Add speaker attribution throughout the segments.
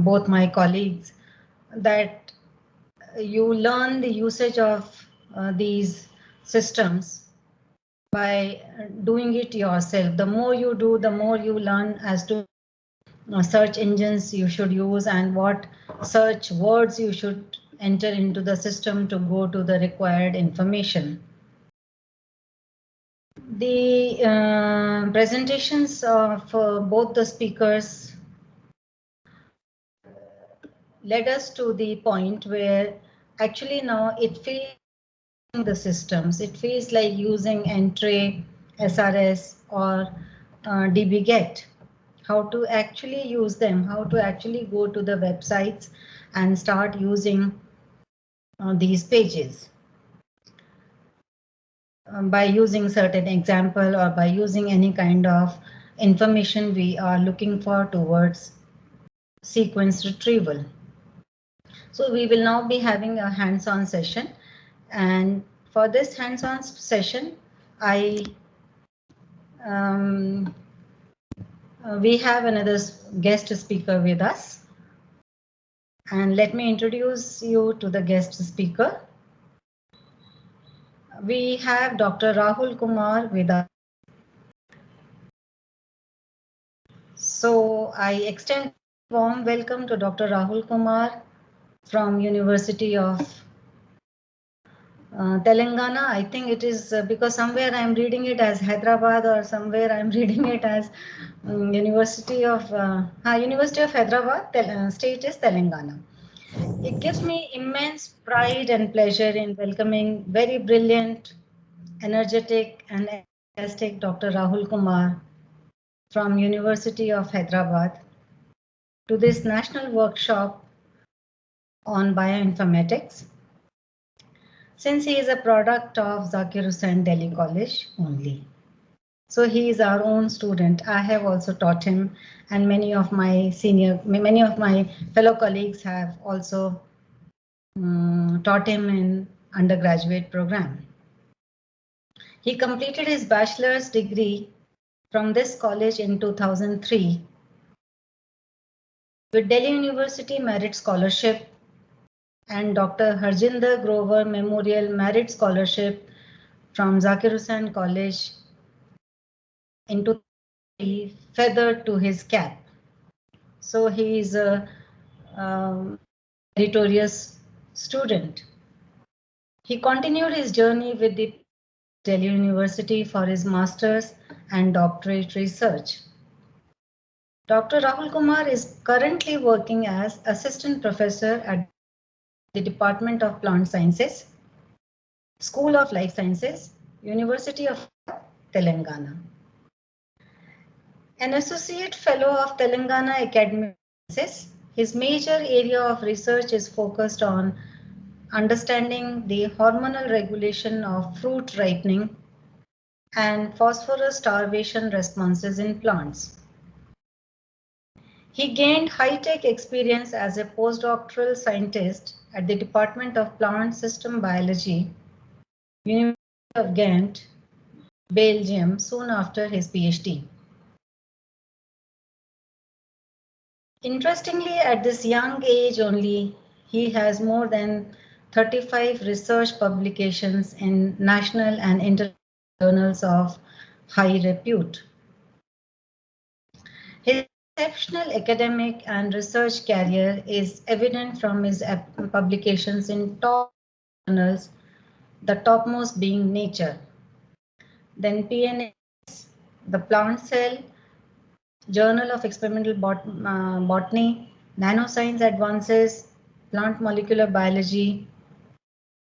Speaker 1: both my colleagues, that you learn the usage of these systems by doing it yourself. The more you do, the more you learn as to search engines you should use and what search words you should enter into the system to go to the required information. The presentations of both the speakers led us to the point where actually now it feels the systems. It feels like using Entree, SRS, or dbGet. How to actually use them, how to actually go to the websites and start using these pages. By using certain example or by using any kind of information we are looking for towards sequence retrieval. So we will now be having a hands-on session, and for this hands-on session, we have another guest speaker with us. And let me introduce you to the guest speaker. We have Dr. Rahul Kumar with us. So I extend a warm welcome to Dr. Rahul Kumar from University of Telangana. I think it is because somewhere I'm reading it as Hyderabad or somewhere I'm reading it as University of Hyderabad. State is Telangana. It gives me immense pride and pleasure in welcoming very brilliant, energetic and enthusiastic Dr. Rahul Kumar from University of Hyderabad to this national workshop on bioinformatics. Since he is a product of Zakir Hussain Delhi College only. So he is our own student. I have also taught him, and many of my fellow colleagues have also taught him in undergraduate program. He completed his bachelor's degree from this college in 2003 with Delhi University Merit Scholarship and Dr. Harjinder Grover Memorial Merit Scholarship from Zakir Hussain College in 2003, feathered to his cap. So he is a meritorious student. He continued his journey with the Delhi University for his master's and doctorate research. Dr. Rahul Kumar is currently working as assistant professor at the Department of Plant Sciences, School of Life Sciences, University of Telangana. An associate fellow of Telangana Academy of Sciences, his major area of research is focused on understanding the hormonal regulation of fruit ripening and phosphorus starvation responses in plants. He gained high-tech experience as a postdoctoral scientist at the Department of Plant System Biology, University of Ghent, Belgium, soon after his PhD. Interestingly, at this young age only, he has more than 35 research publications in national and international journals of high repute. His exceptional academic and research career is evident from his publications in top journals, the topmost being Nature, then PNAS, the Plant Cell, Journal of Experimental Botany, Nanoscience Advances, Plant Molecular Biology,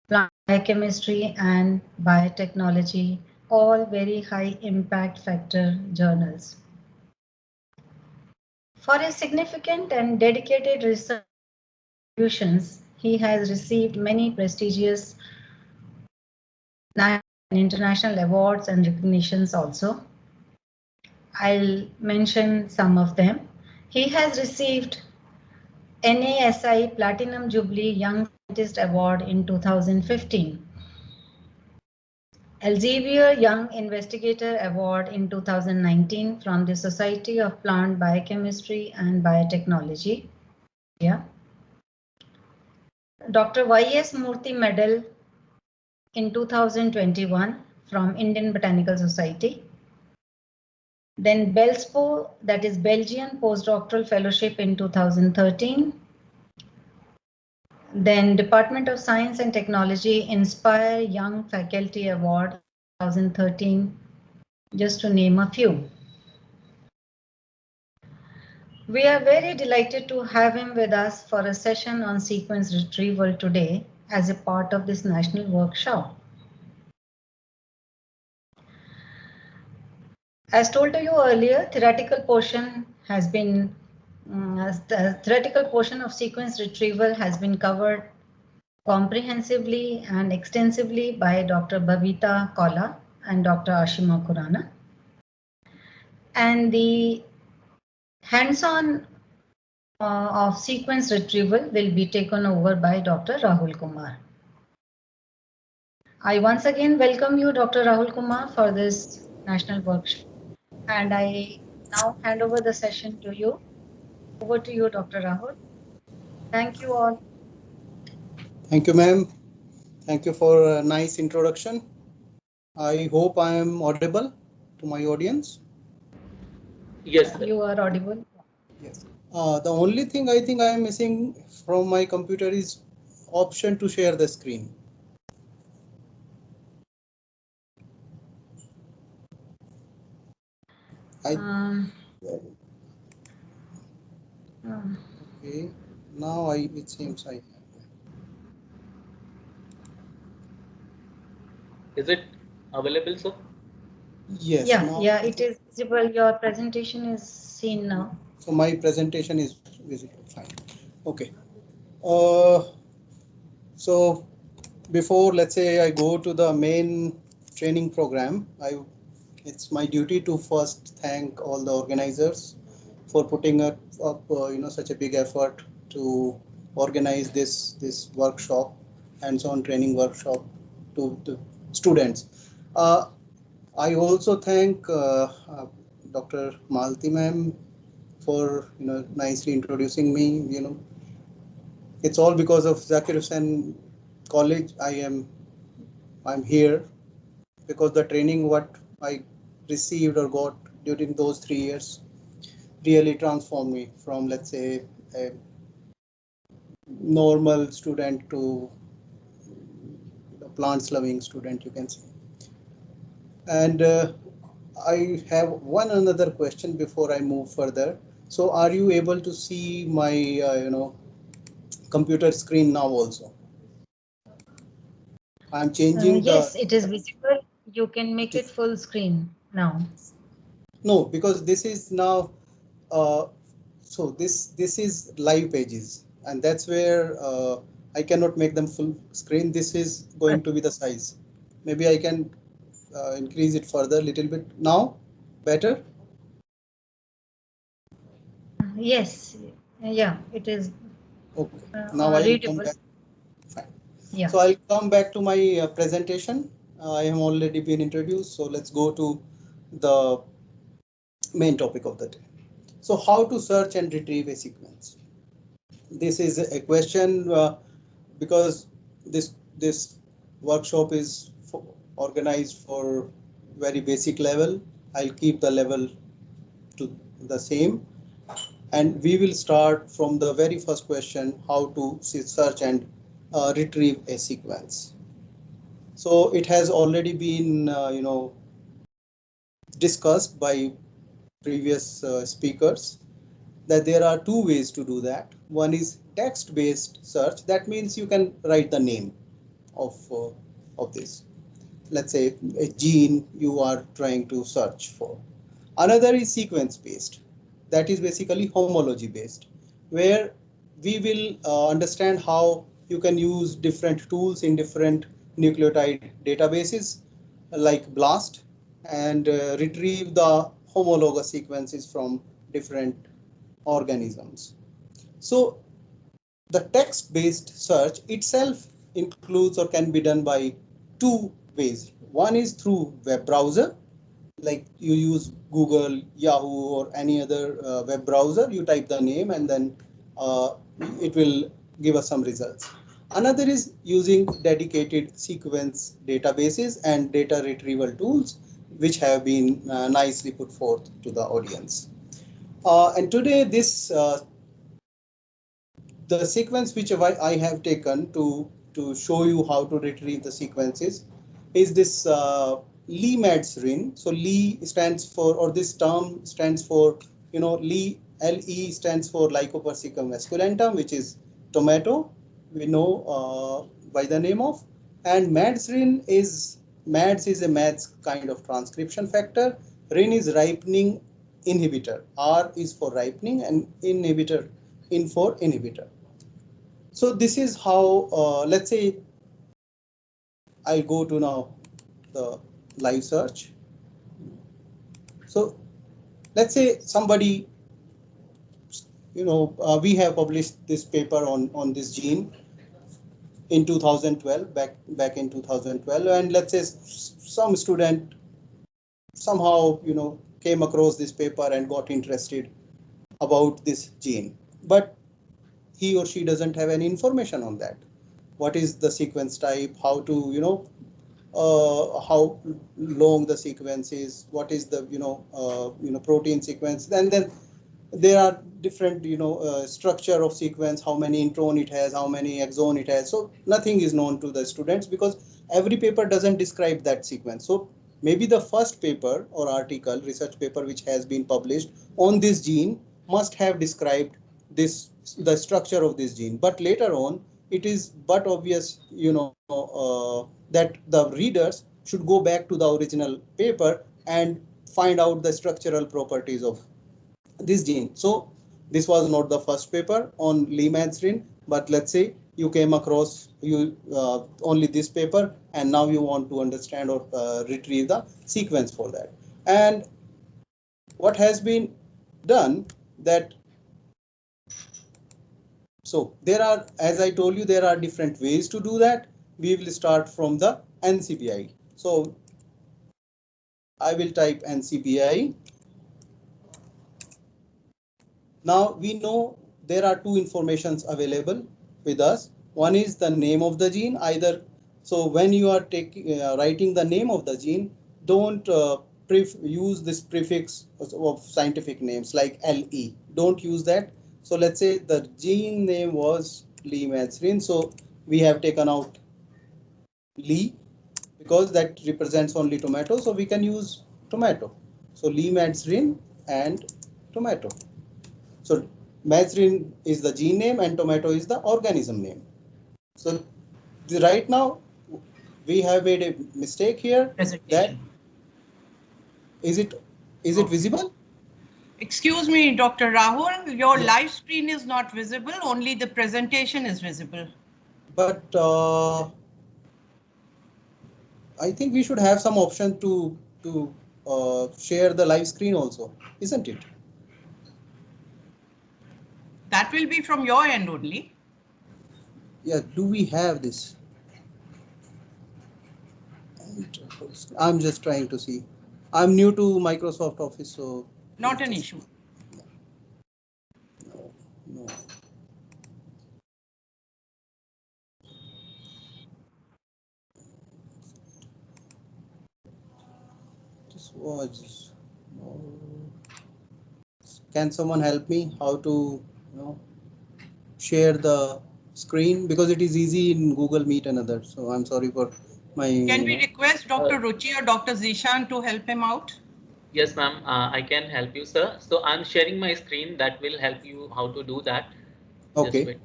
Speaker 1: Plant Biochemistry, and Biotechnology, all very high impact factor journals. For his significant and dedicated research contributions, he has received many prestigious national and international awards and recognitions also. I'll mention some of them. He has received NASI Platinum Jubilee Young Scientist Award in 2015, Elsevier Young Investigator Award in 2019 from the Society of Plant Biochemistry and Biotechnology, Dr. Y.S. Murthy Medal in 2021 from Indian Botanical Society. Then BELSPO, that is Belgian Postdoctoral Fellowship in 2013. Then Department of Science and Technology Inspire Young Faculty Award 2013, just to name a few. We are very delighted to have him with us for a session on sequence retrieval today as a part of this national workshop. As told to you earlier, theoretical portion has been the theoretical portion of sequence retrieval has been covered comprehensively and extensively by Dr. Babita Kola and Dr. Ashima Khurana. And the hands-on of sequence retrieval will be taken over by Dr. Rahul Kumar. I once again welcome you, Dr. Rahul Kumar, for this national workshop. And I now hand over the session to you. Over to you, Dr. Rahul. Thank you all.
Speaker 2: Thank you, ma'am. Thank you for a nice introduction. I hope I am audible to my audience.
Speaker 3: Yes, sir.
Speaker 1: You are audible.
Speaker 2: Yes. The only thing I think I am missing from my computer is option to share the screen. Okay. Now it seems I have.
Speaker 3: Is it available, sir?
Speaker 2: Yes.
Speaker 1: Yeah, it is visible. Your presentation is seen now.
Speaker 2: So my presentation is visible. Fine. Okay. So before, let's say, I go to the main training program, it's my duty to first thank all the organizers for putting up such a big effort to organize this workshop, hands-on training workshop to the students. I also thank Dr. Malti ma'am for nicely introducing me. It's all because of Zakir Hussain College. I'm here because the training what I received or got during those 3 years really transformed me from, let's say, a normal student to a plants loving student, you can say. And I have one another question before I move further. So are you able to see my computer screen now also? I'm changing
Speaker 1: yes, it is visible. You can make it full screen now.
Speaker 2: No, because this is now so this is live pages, and that's where I cannot make them full screen. This is going to be the size. Maybe I can increase it further a little bit now. Better?
Speaker 1: Yes, yeah, it is.
Speaker 2: Okay. Now I'll come back. Fine. Yeah. So I'll come back to my presentation. I have already been introduced. So let's go to the main topic of the day. So how to search and retrieve a sequence? This is a question because this workshop is organized for very basic level. I'll keep the level to the same, and we will start from the very first question: how to search and retrieve a sequence. So it has already been discussed by previous speakers that there are two ways to do that. One is text-based search. That means you can write the name of this. Let's say a gene you are trying to search for. Another is sequence-based. That is basically homology-based, where we will understand how you can use different tools in different nucleotide databases like BLAST and retrieve the homologous sequences from different organisms. So the text-based search itself includes or can be done by two ways. One is through web browser, like you use Google, Yahoo, or any other web browser. You type the name and then it will give us some results. Another is using dedicated sequence databases and data retrieval tools, which have been nicely put forth to the audience. And today, the sequence which I have taken to show you how to retrieve the sequences is this Lee-Mads-Rin. So Lee stands for, or this term stands for, Lee, LE stands for Lycopersicum esculentum, which is tomato, we know by the name of, and Mads-Rin is, Mads is a Mads kind of transcription factor. Rin is ripening inhibitor. R is for ripening and inhibitor, in for inhibitor. So this is how, let's say, I'll go to now the live search. So let's say somebody, we have published this paper on this gene in 2012, back in 2012, and let's say some student somehow, came across this paper and got interested about this gene, but he or she doesn't have any information on that. What is the sequence type, how to, how long the sequence is, what is the, protein sequence, and then there are different, structure of sequence, how many intron it has, how many exon it has. So nothing is known to the students because every paper doesn't describe that sequence. So maybe the first paper or article, research paper, which has been published on this gene must have described the structure of this gene, but later on it is but obvious, that the readers should go back to the original paper and find out the structural properties of this gene. So this was not the first paper on Lee-Mads-Rin, but let's say you came across only this paper, and now you want to understand or retrieve the sequence for that. And what has been done that, so there are, as I told you, there are different ways to do that. We will start from the NCBI. So I will type NCBI. Now we know there are two informations available with us. One is the name of the gene, either. So when you are writing the name of the gene, don't use this prefix of scientific names like LE. Don't use that. So let's say the gene name was Lee-Mads-Rin. So we have taken out Lee because that represents only tomato. So we can use tomato. So Lee-Mads-Rin and tomato. So Mads-Rin is the gene name and tomato is the organism name. So right now we have made a mistake here. That is it visible?
Speaker 4: Excuse me, Dr. Rahul, your live screen is not visible, only the presentation is visible.
Speaker 2: But I think we should have some option to share the live screen also, isn't it?
Speaker 4: That will be from your end only.
Speaker 2: Yeah, do we have this? I'm just trying to see. I'm new to Microsoft Office, so.
Speaker 4: Not an issue.
Speaker 2: No. This was. No. Can someone help me how to, share the screen, because it is easy in Google Meet and others. So I'm sorry for my.
Speaker 4: Can we request Dr. Ruchi or Dr. Zishan to help him out?
Speaker 3: Yes, ma'am. I can help you, sir. So I'm sharing my screen. That will help you how to do that.
Speaker 2: Okay.
Speaker 3: Just wait.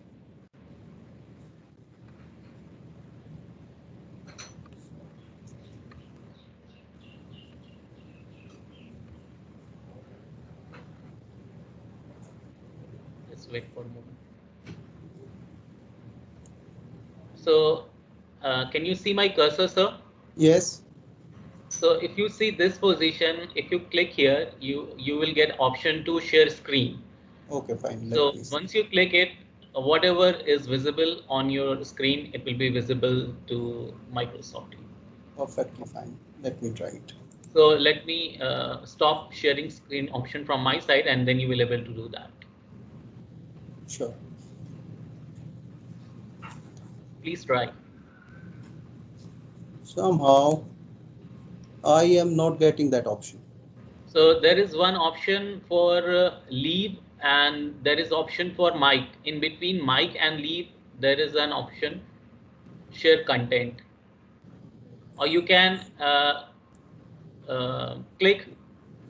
Speaker 3: Just wait for a moment. So can you see my cursor, sir?
Speaker 2: Yes.
Speaker 3: So if you see this position, if you click here, you will get option to share screen.
Speaker 2: Okay, fine.
Speaker 3: So once you click it, whatever is visible on your screen, it will be visible to Microsoft.
Speaker 2: Perfectly fine. Let me try it.
Speaker 3: So let me stop sharing screen option from my side, and then you will be able to do that.
Speaker 2: Sure.
Speaker 3: Please try.
Speaker 2: Somehow I am not getting that option.
Speaker 3: So there is one option for leave, and there is option for mic. In between mic and leave, there is an option share content, or you can click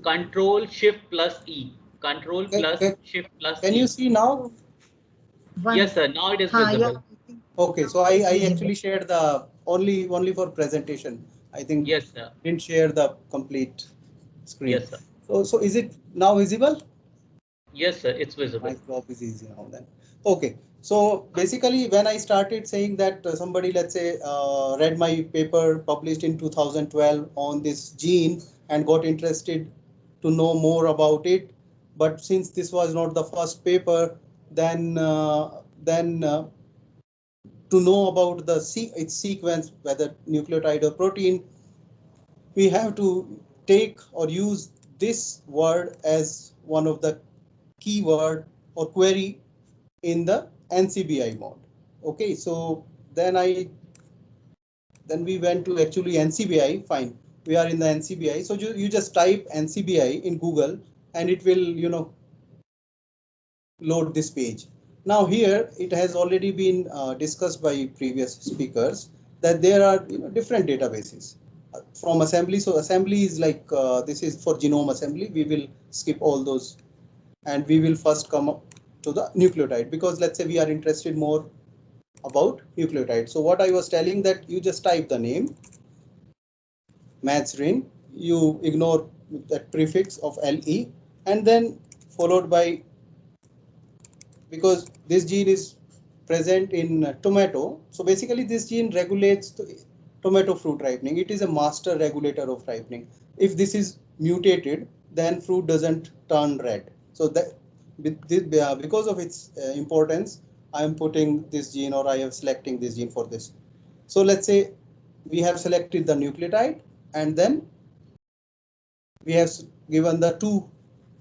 Speaker 3: Control Shift plus E. Control plus Shift plus
Speaker 2: Can you
Speaker 3: E.
Speaker 2: see now?
Speaker 1: One.
Speaker 3: Yes, sir. Now it is
Speaker 1: Yeah,
Speaker 3: visible.
Speaker 1: I think
Speaker 2: Okay, so I
Speaker 1: visible.
Speaker 2: actually shared the only for presentation. I think
Speaker 3: Yes, sir.
Speaker 2: didn't share the complete screen.
Speaker 3: Yes, sir.
Speaker 2: So is it now visible?
Speaker 3: Yes, sir. It's visible.
Speaker 2: My job is easy now then. Okay, so basically when I started saying that somebody, let's say, read my paper published in 2012 on this gene and got interested to know more about it, but since this was not the first paper, then to know about its sequence, whether nucleotide or protein, we have to take or use this word as one of the keyword or query in the NCBI mode. Okay, so then we went to actually NCBI. Fine, we are in the NCBI. So you just type NCBI in Google and it will load this page. Now here it has already been discussed by previous speakers that there are different databases from assembly. So assembly is like this is for genome assembly. We will skip all those and we will first come up to the nucleotide, because let's say we are interested more about nucleotide. So what I was telling, that you just type the name Matsrin, you ignore that prefix of LE, and then followed by, because this gene is present in tomato. So basically this gene regulates the tomato fruit ripening. It is a master regulator of ripening. If this is mutated, then fruit doesn't turn red. So that because of its importance, I am putting this gene, or I am selecting this gene for this. So let's say we have selected the nucleotide, and then we have given the two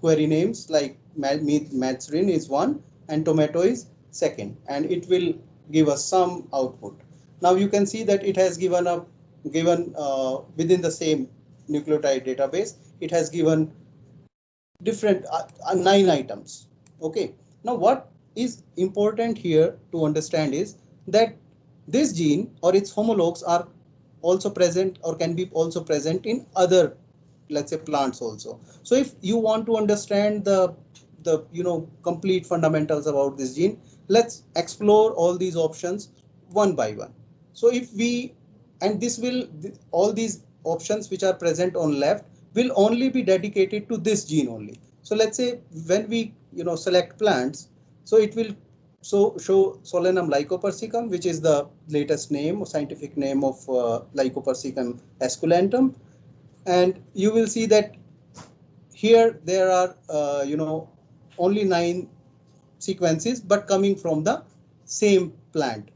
Speaker 2: query names, like Matsrin is one and tomato is second, and it will give us some output. Now you can see that it has given within the same nucleotide database, it has given different 9 items. Okay, now what is important here to understand is that this gene or its homologs are also present, or can be also present in other, let's say, plants also. So if you want to understand the complete fundamentals about this gene, let's explore all these options one by one. So if we, and this will, all these options which are present on left will only be dedicated to this gene only. So let's say when we select plants, so it will show Solanum lycopersicum, which is the latest name or scientific name of Lycopersicum esculentum, and you will see that here there are only 9 sequences, but coming from the same plant.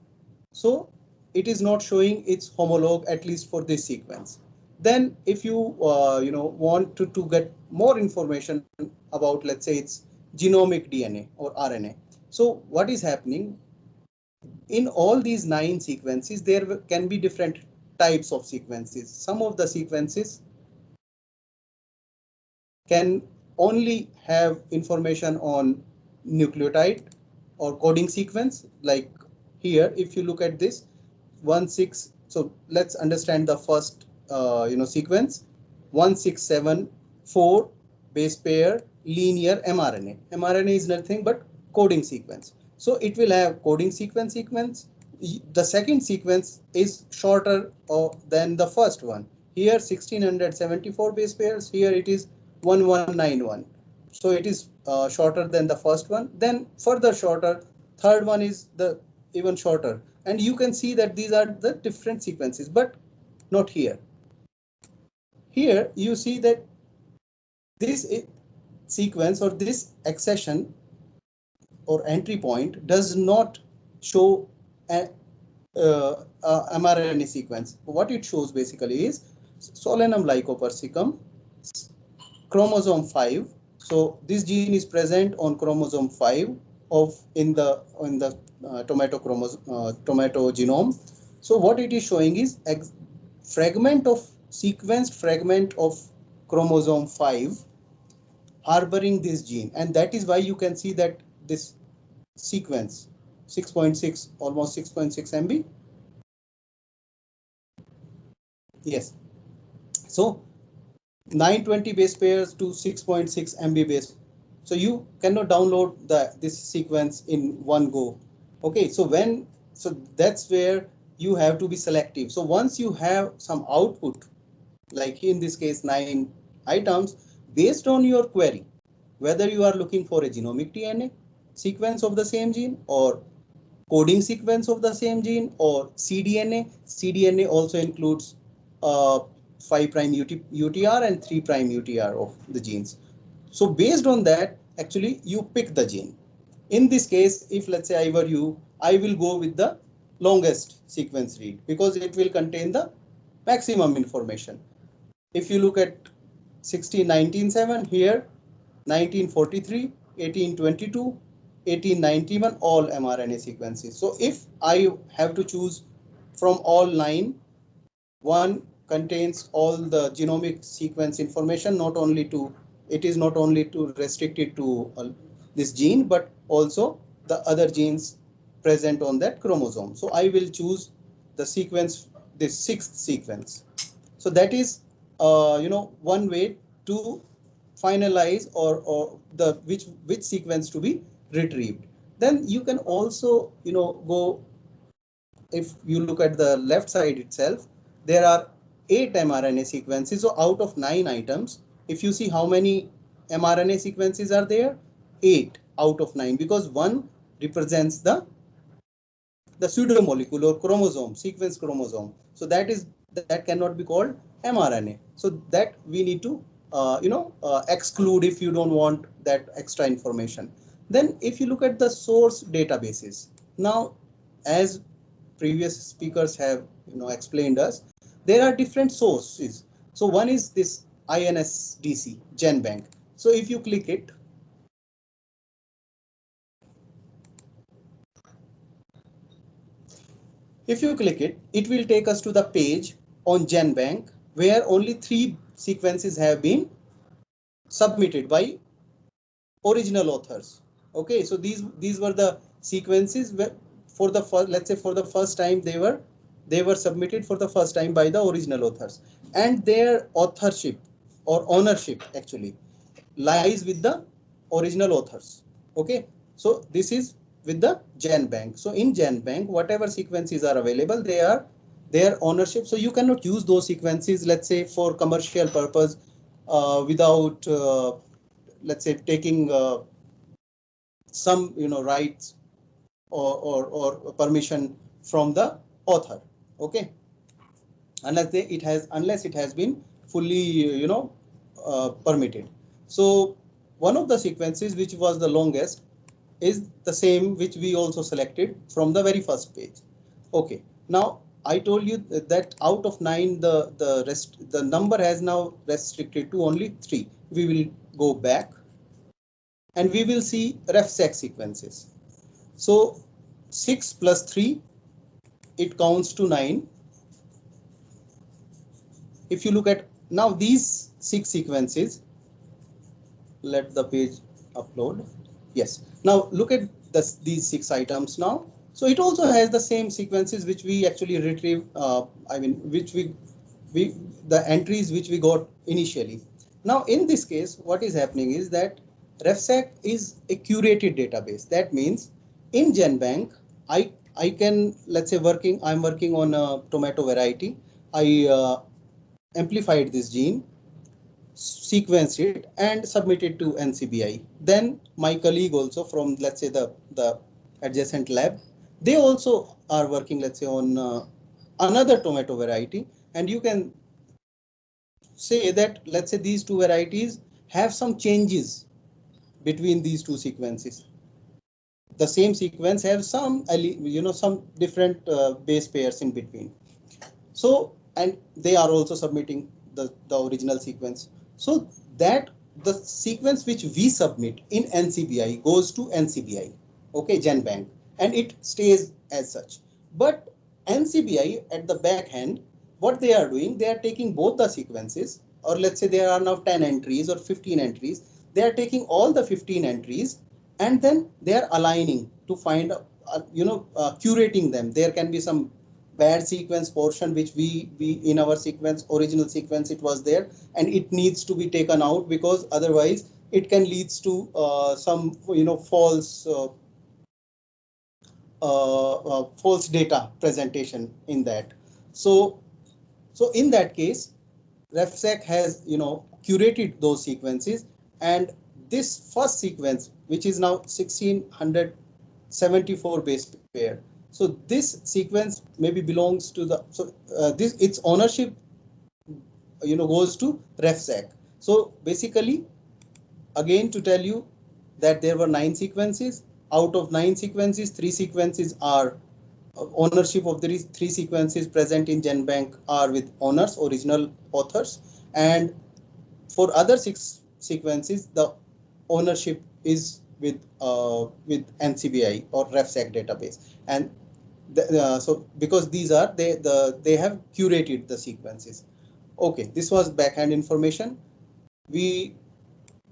Speaker 2: So it is not showing its homologue, at least for this sequence. Then if you want to get more information about, let's say, its genomic DNA or RNA. So what is happening in all these 9 sequences, there can be different types of sequences. Some of the sequences can only have information on nucleotide or coding sequence. Like here, if you look at this 16, so let's understand the first sequence, 1674 base pair linear mRNA. mRNA is nothing but coding sequence. So it will have coding sequence. The second sequence is shorter than the first one. Here 1674 base pairs, here it is 1191. So it is shorter than the first one. Then further shorter, third one is the even shorter. And you can see that these are the different sequences, but not here. Here you see that this sequence or this accession or entry point does not show a mRNA sequence. What it shows basically is Solanum lycopersicum, chromosome 5. So this gene is present on chromosome 5, of in the tomato genome. So what it is showing is sequenced fragment of chromosome 5 harboring this gene, and that is why you can see that this sequence 6.6, almost 6.6 MB. Yes, so 920 base pairs to 6.6 MB base. So you cannot download this sequence in one go. Okay, so that's where you have to be selective. So once you have some output, like in this case 9 items, based on your query, whether you are looking for a genomic DNA sequence of the same gene or coding sequence of the same gene or cDNA. cDNA also includes 5' UTR and 3' UTR of the genes. So based on that, actually you pick the gene. In this case, if let's say I were you, I will go with the longest sequence read because it will contain the maximum information. If you look at 16197 here, 1943, 1822, 1891, all mRNA sequences. So if I have to choose from all 9, one contains all the genomic sequence information, it is not only to restricted to this gene, but also the other genes present on that chromosome. So I will choose the sequence, this 6th sequence. So that is one way to finalize or the which sequence to be retrieved. Then you can also go, if you look at the left side itself, there are 8 mRNA sequences. So out of 9 items, if you see how many mRNA sequences are there, 8 out of 9, because one represents the pseudomolecule or chromosome, sequence chromosome. So that cannot be called mRNA. So that we need to exclude if you don't want that extra information. Then if you look at the source databases, now as previous speakers have explained us, there are different sources. So one is this INSDC GenBank. So if you click it, it will take us to the page on GenBank where only 3 sequences have been submitted by original authors. Okay, so these were the sequences where for the first, let's say for the first time they were submitted for the first time by the original authors, and their authorship or ownership actually lies with the original authors. Okay, so this is with the GenBank. So in GenBank, whatever sequences are available, they are their ownership. So you cannot use those sequences, let's say, for commercial purpose without let's say taking some rights or permission from the author. Okay, unless it has been fully permitted. So one of the sequences which was the longest is the same which we also selected from the very first page. Okay, now I told you that out of 9 the number has now restricted to only 3. We will go back and we will see RefSeq sequences. So 6 plus 3, it counts to 9. If you look at now these 6 sequences, let the page upload. Yes, now look at these 6 items now. So it also has the same sequences which we actually retrieve, which we the entries which we got initially. Now in this case, what is happening is that RefSeq is a curated database. That means in GenBank, I can, let's say I'm working on a tomato variety. I amplified this gene, sequenced it and submitted to NCBI. Then my colleague also from, let's say, the adjacent lab, they also are working, let's say, on another tomato variety, and you can say that, let's say, these 2 varieties have some changes between these 2 sequences. The same sequence have some some different base pairs in between. So, and they are also submitting the original sequence. So that the sequence which we submit in NCBI goes to NCBI. okay, GenBank, and it stays as such. But NCBI at the back end, what they are doing, they are taking both the sequences, or let's say there are now 10 entries or 15 entries. They are taking all the 15 entries and then they are aligning to find, curating them. There can be some bad sequence portion which we in our sequence, original sequence, it was there, and it needs to be taken out because otherwise it can leads to some false false data presentation in that. So in that case, RefSec has curated those sequences, and this first sequence, which is now 1674 base pair. So this sequence maybe belongs to the, this its ownership goes to RefSec. So basically, again to tell you that there were 9 sequences. Out of 9 sequences, 3 sequences are ownership of the 3 sequences present in GenBank are with owners, original authors, and for other 6 sequences, the ownership is with NCBI or RefSec database. And so because these are they have curated the sequences. Okay, this was backhand information. We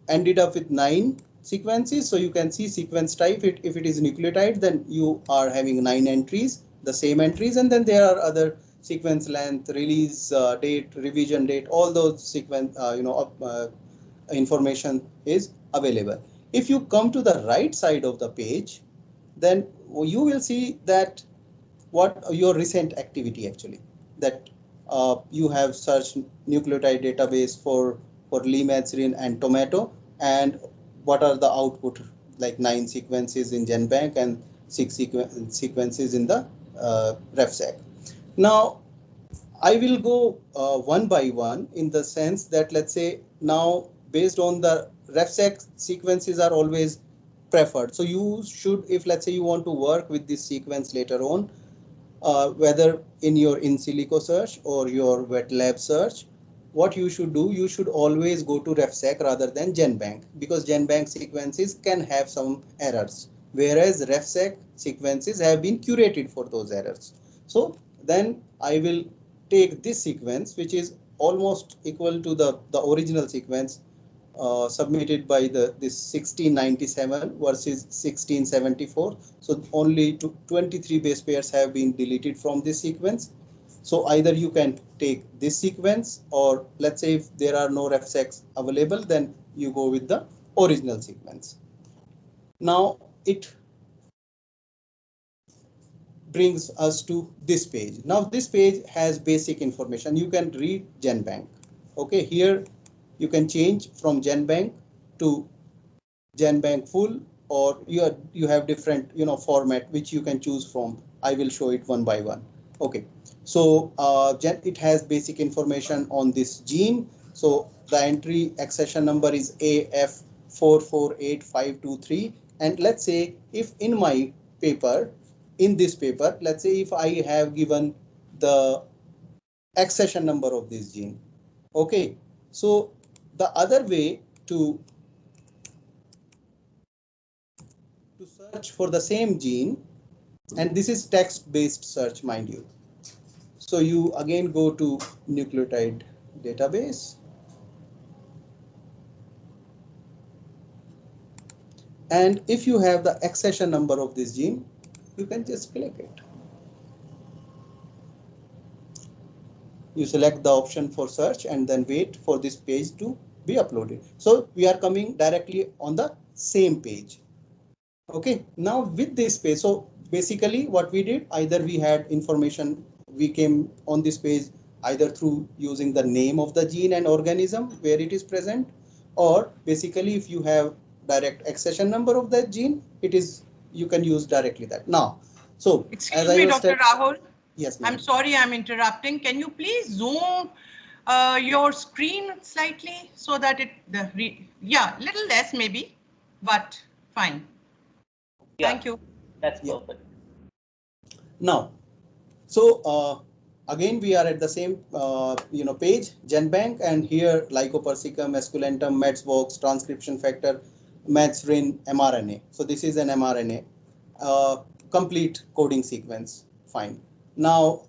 Speaker 2: ended up with 9 sequences. So you can see sequence type, if it is nucleotide, then you are having 9 entries, the same entries, and then there are other sequence length, release date, revision date, all those sequence information is available. If you come to the right side of the page, then you will see that what your recent activity actually, that you have searched nucleotide database for limazrin and tomato, and what are the output, like 9 sequences in GenBank and 6 sequences in the RefSec. Now I will go one by one, in the sense that, let's say, now based on the RefSec, sequences are always preferred. So you should, if let's say you want to work with this sequence later on, whether in your in silico search or your wet lab search, what you should do, you should always go to RefSec rather than GenBank, because GenBank sequences can have some errors, whereas RefSec sequences have been curated for those errors. So then I will take this sequence, which is almost equal to the original sequence submitted by this 1697 versus 1674. So only 23 base pairs have been deleted from this sequence. So either you can take this sequence, or let's say if there are no RefSecs available, then you go with the original sequence. Now it brings us to this page. Now this page has basic information. You can read GenBank. Okay, here you can change from GenBank to GenBank full, or you have different format which you can choose from. I will show it one by one. Okay, so it has basic information on this gene. So the entry accession number is AF448523, and let's say if in my paper, in this paper, let's say if I have given the accession number of this gene. Okay, so the other way to search for the same gene, and this is text based search, mind you. So you again go to nucleotide database, and if you have the accession number of this gene, you can just click it. You select the option for search and then wait for this page to be uploaded. So we are coming directly on the same page. Okay, now with this page, so basically what we did, either we had information, we came on this page either through using the name of the gene and organism where it is present, or basically if you have direct accession number of that gene, it is, you can use directly that. Now, so
Speaker 4: excuse me, Dr. Rahul.
Speaker 2: Yes,
Speaker 4: I'm sorry, I'm interrupting. Can you please zoom your screen slightly so that little less maybe, but fine.
Speaker 3: Yeah,
Speaker 4: thank you.
Speaker 3: That's perfect.
Speaker 2: Now, so again we are at the same page, GenBank, and here Lycopersicum, Esculentum, METSVOX, transcription factor, METSRIN, mRNA. So this is an mRNA. complete coding sequence. Fine. Now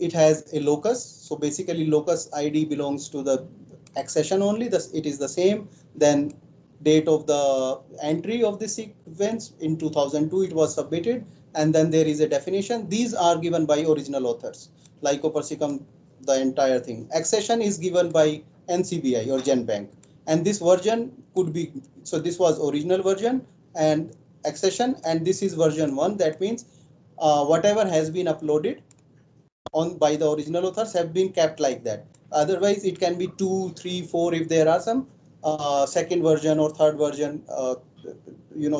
Speaker 2: it has a locus. So basically locus ID belongs to the accession only. Thus it is the same. Then date of the entry of the sequence in 2002 it was submitted, and then there is a definition. These are given by original authors. Lycopersicum, the entire thing. Accession is given by NCBI or GenBank, and this version could be, so this was original version and accession, and this is version 1. That means whatever has been uploaded on by the original authors have been kept like that. Otherwise it can be 2, 3, 4 if there are some second version or third version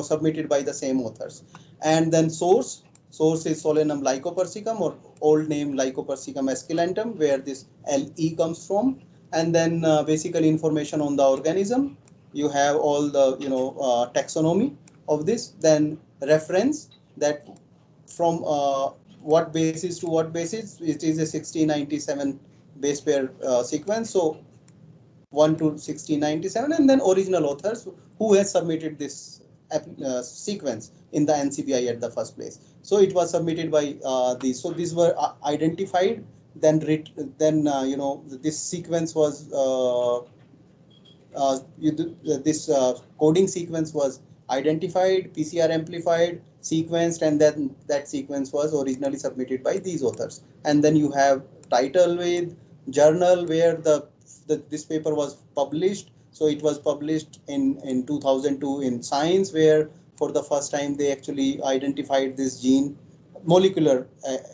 Speaker 2: submitted by the same authors. And then source is Solanum lycopersicum, or old name Lycopersicum esculentum, where this LE comes from. And then basically information on the organism. You have all the taxonomy of this. Then reference, that from what basis to what basis. It is a 1697 base pair sequence. So 1 to 1697, and then original authors who has submitted this sequence in the NCBI at the first place. So it was submitted by these. So these were identified. Then this sequence was this coding sequence was identified, PCR amplified, sequenced, and then that sequence was originally submitted by these authors. And then you have title with journal where this paper was published. So it was published in 2002 in Science, where for the first time they actually identified this gene, molecular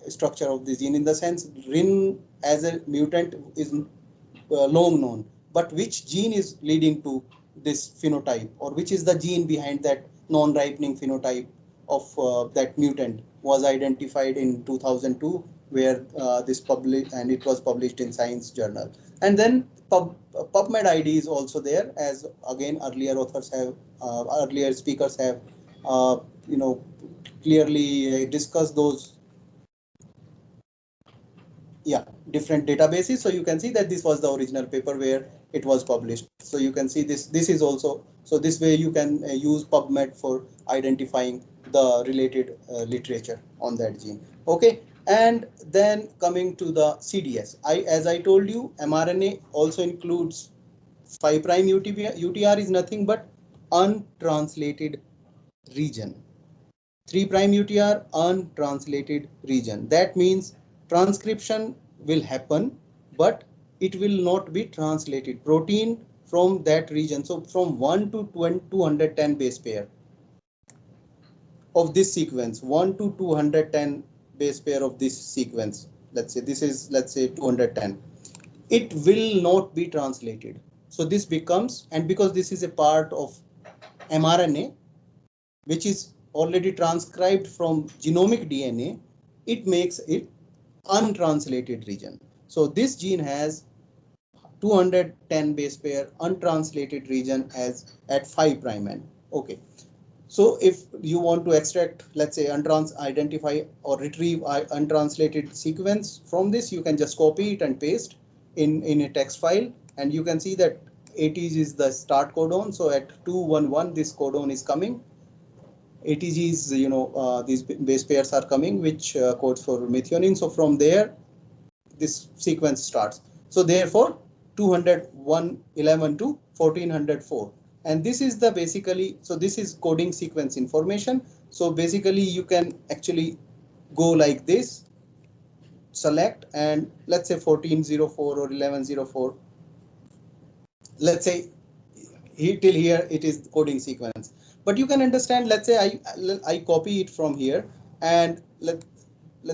Speaker 2: structure of this gene, in the sense RIN as a mutant is long known, but which gene is leading to this phenotype, or which is the gene behind that non-ripening phenotype of that mutant, was identified in 2002, where this published, and it was published in Science journal. And then PubMed ID is also there, as again earlier authors have, earlier speakers have clearly discussed those different databases. So you can see that this was the original paper where it was published. So you can see this is also, so this way you can use PubMed for identifying the related literature on that gene. Okay, and then coming to the CDS, as I told you, mRNA also includes 5' UTR is nothing but untranslated region. 3' UTR untranslated region. That means transcription will happen, but it will not be translated. Protein from that region, so from 1 to 210 base pair of this sequence, 1 to 210 base pair of this sequence. Let's say this is, let's say 210. It will not be translated. So this becomes, and because this is a part of mRNA, which is already transcribed from genomic DNA, it makes it untranslated region. So this gene has 210 base pair untranslated region as at 5' end. Okay. So if you want to extract, let's say identify or retrieve untranslated sequence from this, you can just copy it and paste in a text file, and you can see that 80 is the start codon. So at 211 this codon is coming. ATGs, these base pairs are coming, which codes for methionine. So from there, this sequence starts. So therefore, 201.11 to 1404. And this is the basically, so this is coding sequence information. So basically you can actually go like this, select, and let's say 1404 or 1104. Let's say till here it is coding sequence. But you can understand, let's say I copy it from here, and let's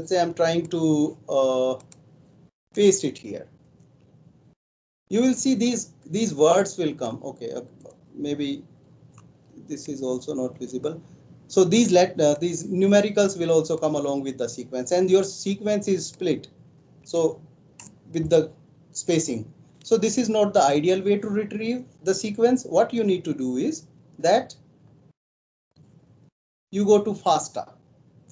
Speaker 2: say I'm trying to paste it here. You will see these words will come. Okay, maybe this is also not visible. So these numericals will also come along with the sequence, and your sequence is split. So with the spacing. So this is not the ideal way to retrieve the sequence. What you need to do is that you go to FASTA.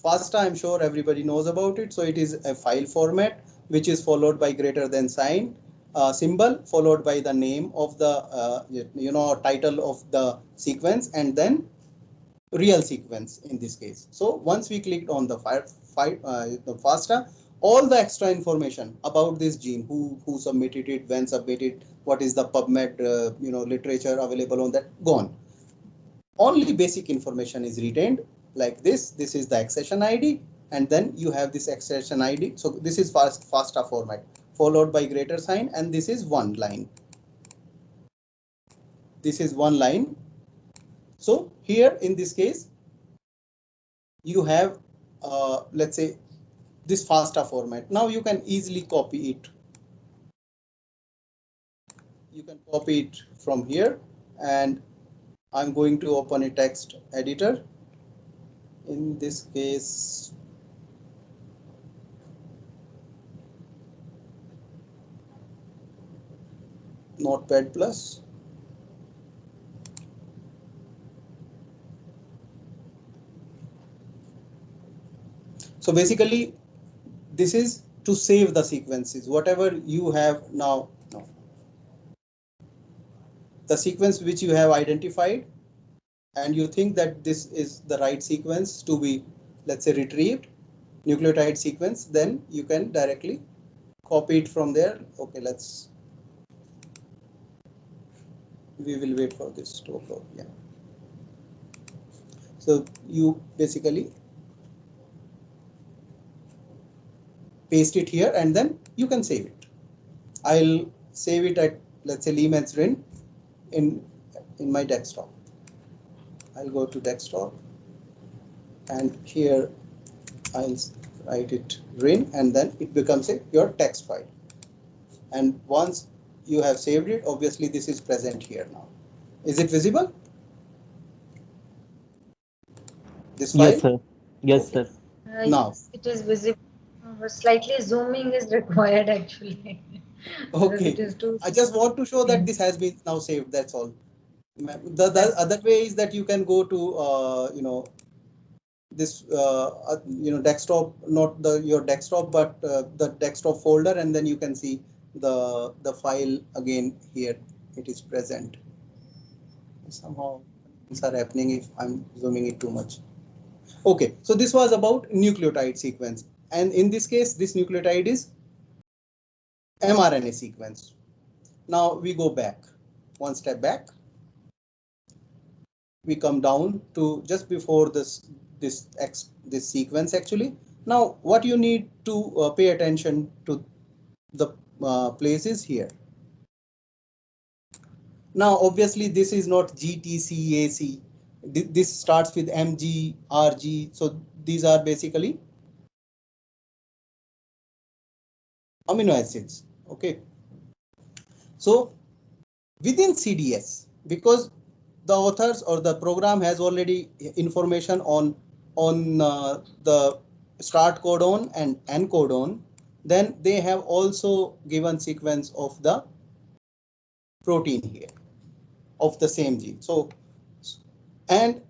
Speaker 2: FASTA, I'm sure everybody knows about it. So it is a file format which is followed by greater than sign symbol, followed by the name of the title of the sequence, and then real sequence in this case. So once we clicked on the FASTA, all the extra information about this gene, who submitted it, when submitted, what is the PubMed literature available on that, gone. Only basic information is retained like this. This is the accession ID, and then you have this accession ID. So this is FASTA format followed by greater sign, and this is one line. This is one line. So here in this case, you have let's say this FASTA format. Now you can easily copy it. You can copy it from here, and I'm going to open a text editor. In this case, Notepad+. So basically, this is to save the sequences, whatever you have now. The sequence which you have identified, and you think that this is the right sequence to be, let's say, retrieved, nucleotide sequence, then you can directly copy it from there. Okay, we will wait for this to upload. Yeah. So you basically paste it here, and then you can save it. I'll save it at, let's say, Lehman's RIN in my desktop. I'll go to desktop, and here I'll write it RIN, and then it becomes your text file. And once you have saved it, obviously this is present here now. Is it visible? This file?
Speaker 5: Yes, sir. Yes,
Speaker 2: okay.
Speaker 5: sir.
Speaker 2: Now
Speaker 1: Yes, it is visible. Slightly zooming is required actually.
Speaker 2: okay,
Speaker 1: It is too
Speaker 2: I just want to show that this has been now saved, that's all. The other way is that you can go to this desktop, not your desktop, but the desktop folder, and then you can see the file again here. It is present. Somehow things are happening if I'm zooming it too much. Okay, so this was about nucleotide sequence, and in this case, this nucleotide is mRNA sequence. Now we go back, one step back. We come down to just before this sequence actually. Now what you need to pay attention to the places here. Now obviously this is not GTCAC. This starts with MG, RG. So these are basically amino acids. Okay. So within CDS, because the authors or the program has already information on the start codon and end codon, then they have also given sequence of the protein here of the same gene. So, and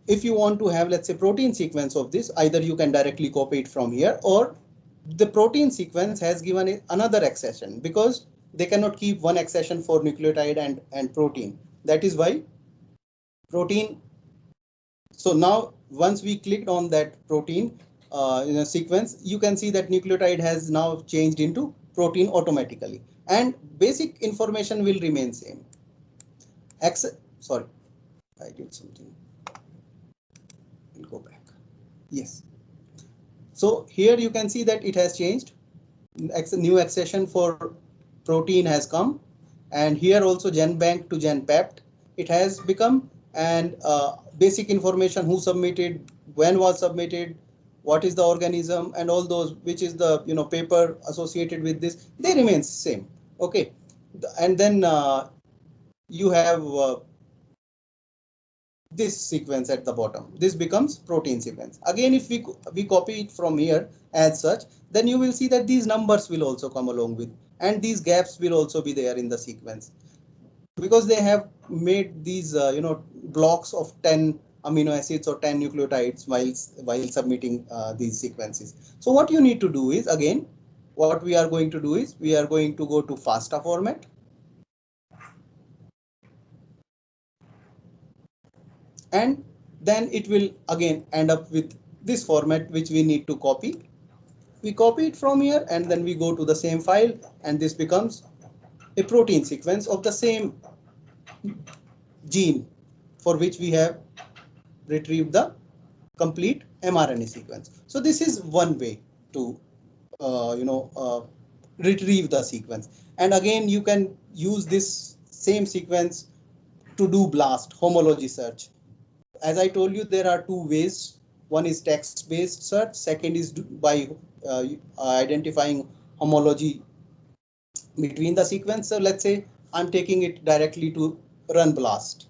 Speaker 2: if you want to have, let's say, protein sequence of this, either you can directly copy it from here, or the protein sequence has given another accession, because they cannot keep one accession for nucleotide and protein. That is why protein. So now once we clicked on that protein in a sequence, you can see that nucleotide has now changed into protein automatically, and basic information will remain same. Sorry, I did something. We'll go back. Yes. So here you can see that it has changed. New accession for protein has come, and here also GenBank to GenPept it has become, and basic information, who submitted, when was submitted, what is the organism, and all those, which is the paper associated with this, they remain same. Okay, and then you have this sequence at the bottom. This becomes protein sequence. Again, if we copy it from here as such, then you will see that these numbers will also come along with, and these gaps will also be there in the sequence, because they have made these blocks of 10 amino acids or 10 nucleotides while submitting these sequences. So what you need to do is, again, what we are going to do is we are going to go to FASTA format. And then it will again end up with this format which we need to copy. We copy it from here and then we go to the same file, and this becomes a protein sequence of the same gene for which we have retrieved the complete mRNA sequence. So this is one way to retrieve the sequence. And again, you can use this same sequence to do BLAST, homology search. As I told you, there are two ways. One is text-based search. Second is by identifying homology between the sequence. So let's say I'm taking it directly to run BLAST.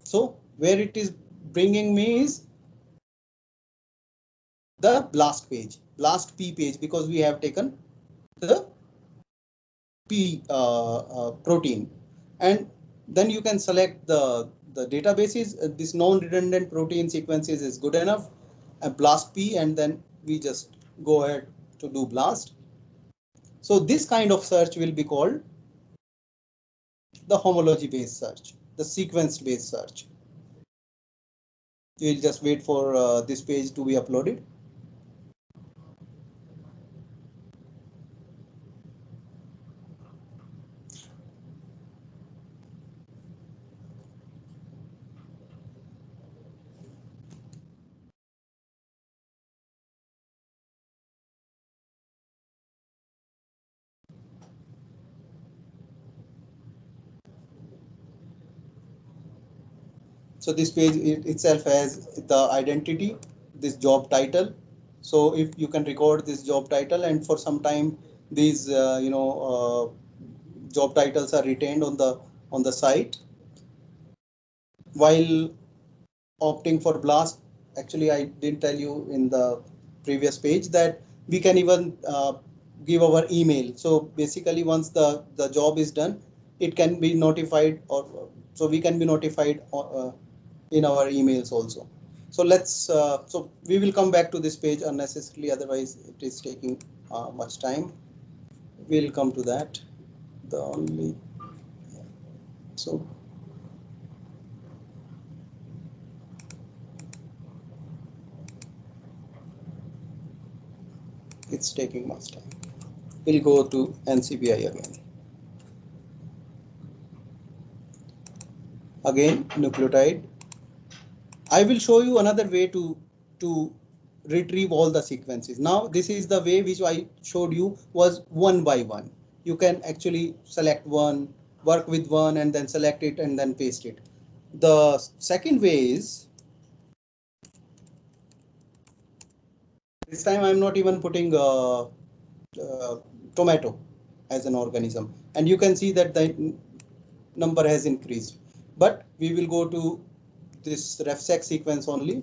Speaker 2: So where it is bringing me is the BLAST page, BLAST P page, because we have taken the P protein, and then you can select the databases. This non-redundant protein sequences is good enough, and BLAST P, and then we just go ahead to do BLAST. So this kind of search will be called the homology based search, the sequence based search. We'll just wait for this page to be uploaded. So this page itself has the identity, this job title. So if you can record this job title, and for some time these job titles are retained on the site. While opting for BLAST, actually I didn't tell you in the previous page that we can even give our email. So basically once the job is done, it can be notified, or so we can be notified in our emails also. So let's so we will come back to this page unnecessarily, otherwise it is taking much time. We'll come to that. The only so it's taking much time. We'll go to NCBI again. Again, nucleotide. I will show you another way to retrieve all the sequences. Now this is the way which I showed you was one by one. You can actually select one, work with one, and then select it and then paste it. The second way is, this time I'm not even putting tomato as an organism, and you can see that the number has increased. But we will go to this RefSeq sequence only.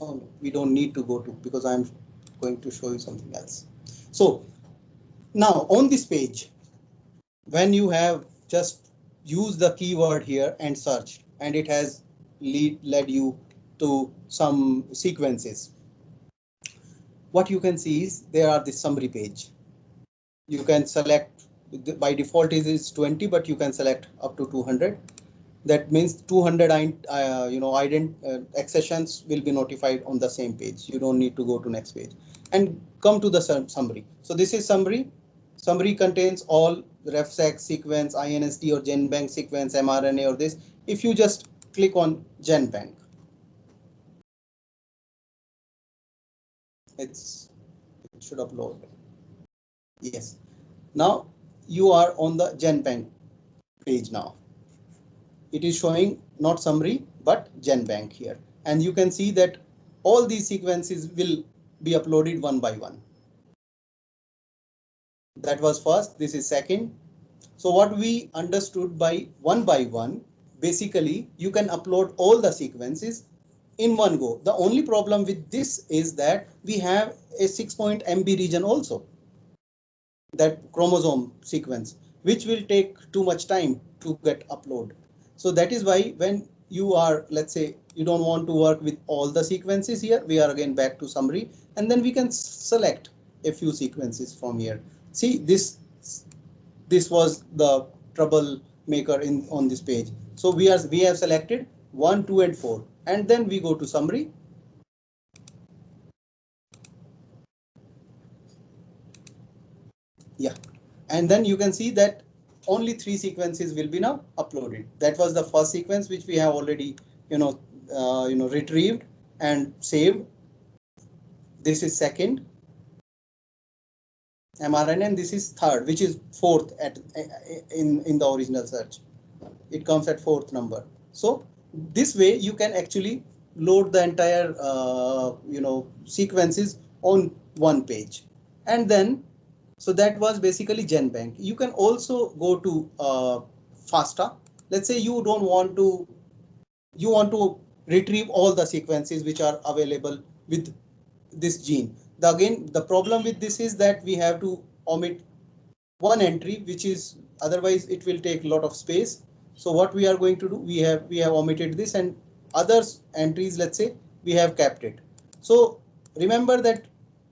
Speaker 2: Oh, we don't need to go to, because I'm going to show you something else. So now on this page, when you have just used the keyword here and search, and it has led you to some sequences, what you can see is there are this summary page. You can select, by default is 20, but you can select up to 200. That means 200 accessions will be notified on the same page. You don't need to go to next page and come to the summary. So this is summary. Summary contains all RefSeq sequence, INST or GenBank sequence, mRNA or this. If you just click on GenBank, it should upload. Yes. Now you are on the GenBank page now. It is showing not summary but GenBank here, and you can see that all these sequences will be uploaded one by one. That was first, this is second. So what we understood by one, basically you can upload all the sequences in one go. The only problem with this is that we have a 6-MB region also, that chromosome sequence, which will take too much time to get uploaded. So that is why when you are, let's say, you don't want to work with all the sequences here, we are again back to summary, and then we can select a few sequences from here. See, this this was the troublemaker on this page. So we have selected 1, 2, and 4, and then we go to summary. Yeah, and then you can see that only 3 sequences will be now uploaded. That was the first sequence which we have already retrieved and saved. This is second mRNA, and this is third, which is fourth at in the original search. It comes at 4th number. So this way you can actually load the entire sequences on one page. And then so that was basically GenBank. You can also go to FASTA. Let's say you want to retrieve all the sequences which are available with this gene. Again, the problem with this is that we have to omit one entry, which is otherwise it will take a lot of space. So what we are going to do, we have omitted this, and other entries, let's say, we have kept it. So remember that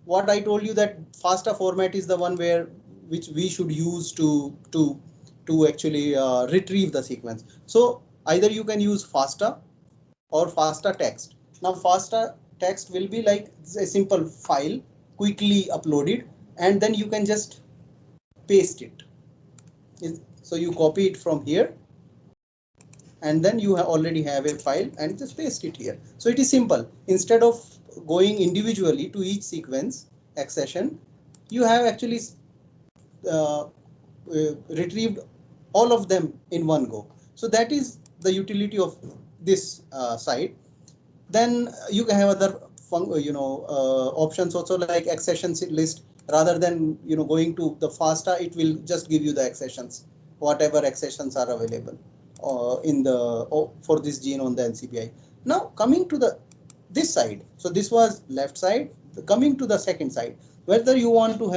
Speaker 2: what I told you, that FASTA format is the one which we should use to actually retrieve the sequence. So either you can use FASTA or FASTA text. Now FASTA text will be like a simple file quickly uploaded, and then you can just paste it. So you copy it from here, and then you already have a file and just paste it here. So it is simple. Instead of going individually to each sequence accession, you have actually retrieved all of them in one go. So that is the utility of this site. Then you can have other options also, like accession list. Rather than going to the FASTA, it will just give you the accessions, whatever accessions are available for this gene on the NCBI. Now coming to this side, so this was left side. Coming to the second side, whether you want to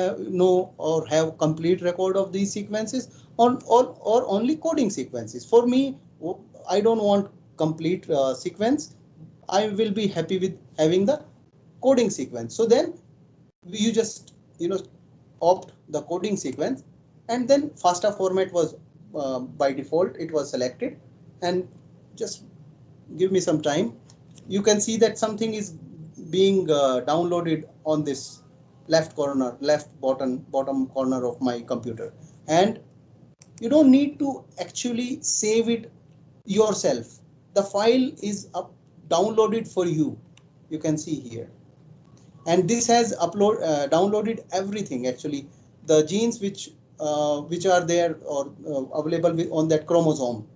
Speaker 2: have complete record of these sequences or only coding sequences. For me, I don't want complete sequence. I will be happy with having the coding sequence. So then you just opt the coding sequence, and then FASTA format was by default it was selected. And just give me some time. You can see that something is being downloaded on this left bottom corner of my computer, and you don't need to actually save it yourself. The file is downloaded for you. You can see here, and this has downloaded everything, actually the genes which are there or available on that chromosome.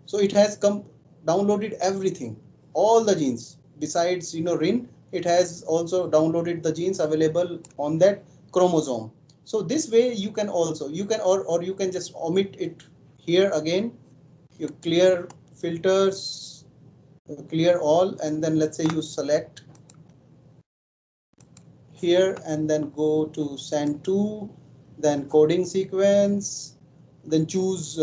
Speaker 2: So it has downloaded everything, all the genes besides RIN. It has also downloaded the genes available on that chromosome. So this way you can also or you can just omit it here. Again, you clear filters, clear all, and then let's say you select here and then go to send to, then coding sequence, then choose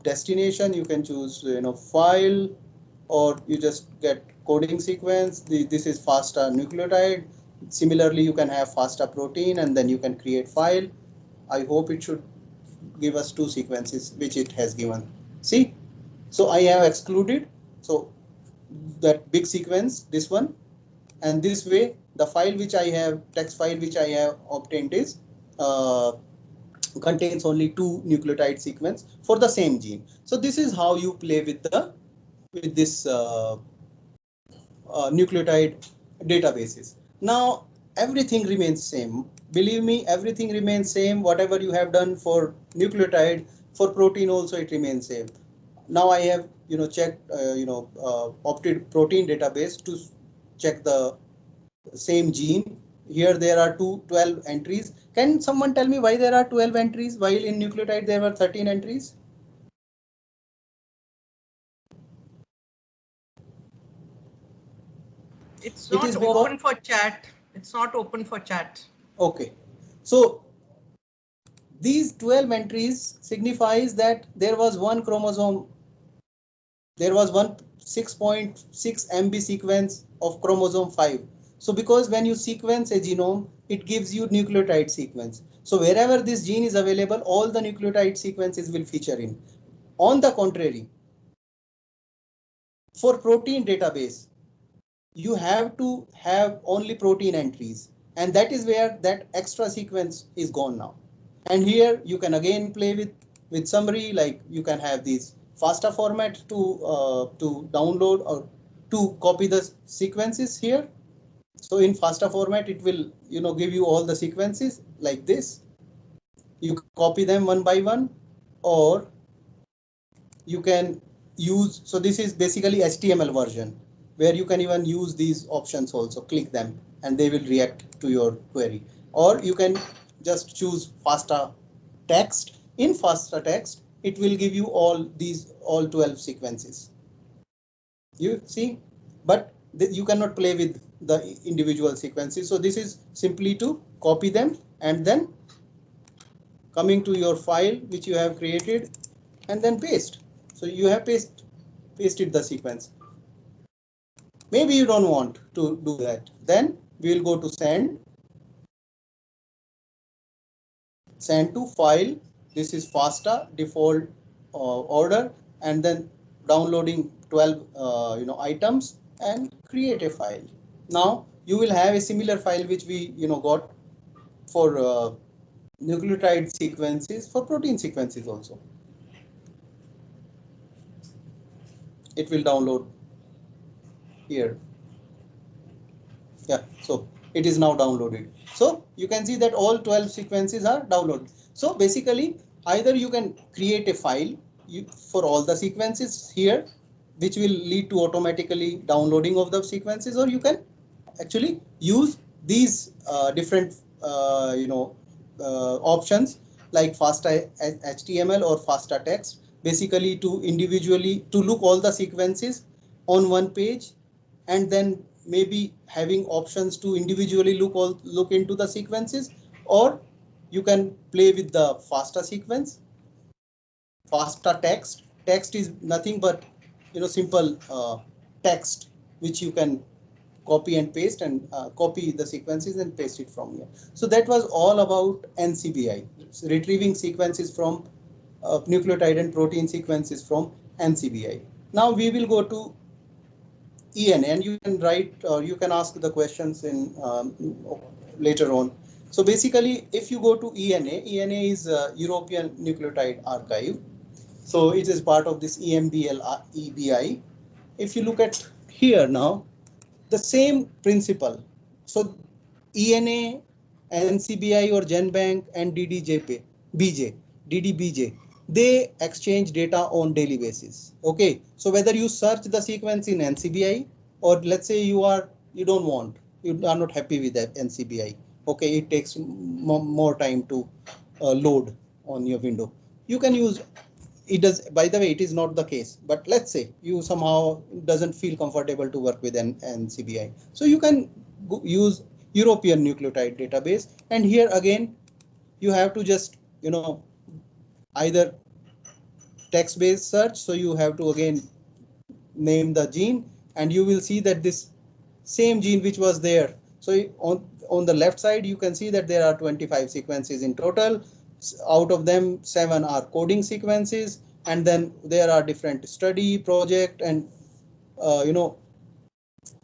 Speaker 2: destination. You can choose file, or you just get coding sequence. This is FASTA nucleotide. Similarly, you can have FASTA protein, and then you can create file. I hope it should give us 2 sequences, which it has given. See, so I have excluded so that big sequence, this one, and this way the file which I have, text file which I have obtained is contains only 2 nucleotide sequence for the same gene. So this is how you play with this nucleotide databases. Now everything remains same. Believe me, everything remains same. Whatever you have done for nucleotide, for protein also it remains same. Now I have checked opted protein database to check the same gene. Here there are 12 entries. Can someone tell me why there are 12 entries while in nucleotide there were 13 entries?
Speaker 4: It's not open for chat. It's not open for chat.
Speaker 2: Okay, so these 12 entries signifies that there was one chromosome. There was one 6.6 MB sequence of chromosome 5. So because when you sequence a genome, it gives you nucleotide sequence. So wherever this gene is available, all the nucleotide sequences will feature in. On the contrary, for protein database, you have to have only protein entries, and that is where that extra sequence is gone now. And here you can again play with summary, like you can have these FASTA format to download or to copy the sequences here. So in FASTA format, it will give you all the sequences like this. You copy them one by one, or you can use, so this is basically HTML version where you can even use these options also, click them and they will react to your query. Or you can just choose FASTA text. In FASTA text, it will give you all 12 sequences. You see, but you cannot play with the individual sequences. So this is simply to copy them and then coming to your file which you have created and then paste. So you have pasted the sequence. Maybe you don't want to do that. Then we will go to send to file. This is FASTA default order, and then downloading 12 items and create a file. Now you will have a similar file which we got for nucleotide sequences, for protein sequences also. It will download here. Yeah, so it is now downloaded. So you can see that all 12 sequences are downloaded. So basically, either you can create a file for all the sequences here, which will lead to automatically downloading of the sequences, or you can actually use these different options like FASTA HTML or FASTA text, basically to individually to look all the sequences on one page, and then maybe having options to individually look into the sequences, or you can play with the FASTA sequence. FASTA text is nothing but simple text which you can copy and paste, and copy the sequences and paste it from here. So that was all about NCBI, retrieving sequences from nucleotide and protein sequences from NCBI. Now we will go to ENA, and you can write or you can ask the questions in later on. So basically, if you go to ENA is European Nucleotide Archive. So it is part of this EMBL EBI. If you look at here now, the same principle. So ENA, NCBI or GenBank and DDBJ, they exchange data on daily basis. Okay, so whether you search the sequence in NCBI, or let's say you are not happy with that NCBI. Okay, it takes more time to load on your window. You can use it. Does, by the way, it is not the case, but let's say you somehow doesn't feel comfortable to work with an NCBI, so you can use European Nucleotide Database. And here again, you have to just either text-based search, so you have to again name the gene, and you will see that this same gene which was there. So on the left side, you can see that there are 25 sequences in total. Out of them, 7 are coding sequences, and then there are different study project and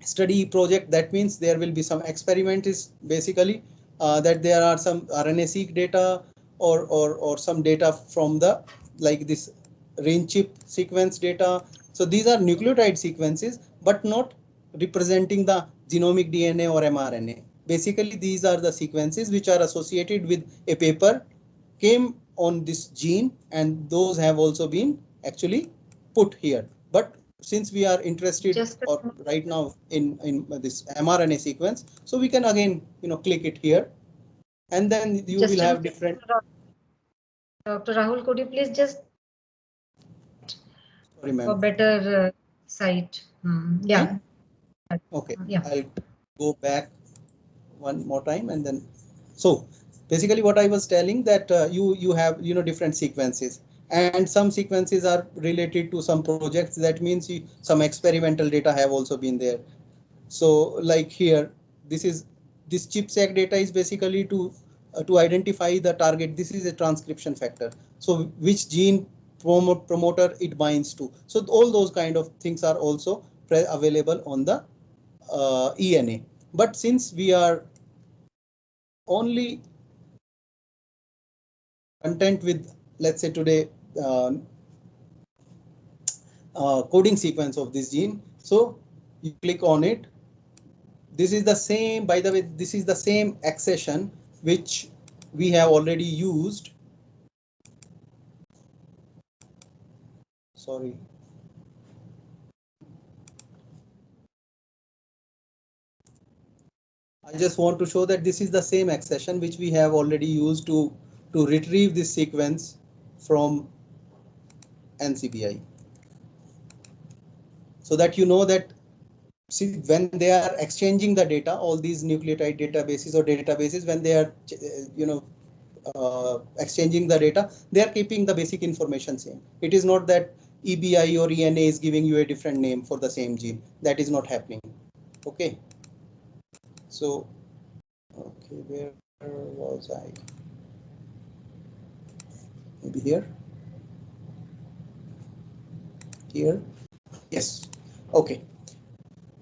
Speaker 2: study project. That means there will be some experiment is basically that there are some RNA-seq data or some data from the like this range chip sequence data. So these are nucleotide sequences, but not representing the genomic DNA or mRNA. Basically, these are the sequences which are associated with a paper came on this gene, and those have also been actually put here. But since we are interested right now in this mRNA sequence, so we can again click it here, and then you will have different.
Speaker 1: Dr. Rahul, could you please just
Speaker 2: sorry, ma'am,
Speaker 1: for better sight? Yeah.
Speaker 2: Okay.
Speaker 1: Yeah.
Speaker 2: I'll go back one more time, and then so basically what I was telling that you have different sequences, and some sequences are related to some projects. That means some experimental data have also been there. So like here, this ChIP-seq data is basically to to identify the target. This is a transcription factor. So which gene promoter it binds to. So all those kind of things are also available on the ENA. But since we are only content with, let's say today, coding sequence of this gene, so you click on it. This is the same, by the way, this is the same accession which we have already used. Sorry. I just want to show that this is the same accession which we have already used to retrieve this sequence from NCBI. So that you know that, see, when they are exchanging the data, all these nucleotide databases or databases, when they are, exchanging the data, they are keeping the basic information same. It is not that EBI or ENA is giving you a different name for the same gene. That is not happening. Okay. So, okay, where was I? Maybe here. Here. Yes. Okay.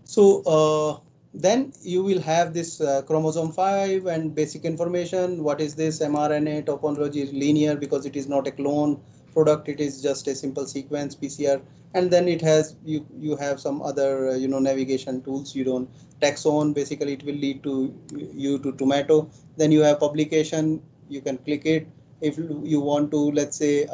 Speaker 2: So then you will have this chromosome 5 and basic information. What is this? mRNA topology is linear because it is not a clone product. It is just a simple sequence PCR. And then it has, you have some other navigation tools. You don't taxon. Basically, it will lead to you to tomato. Then you have publication. You can click it. If you want to, let's say,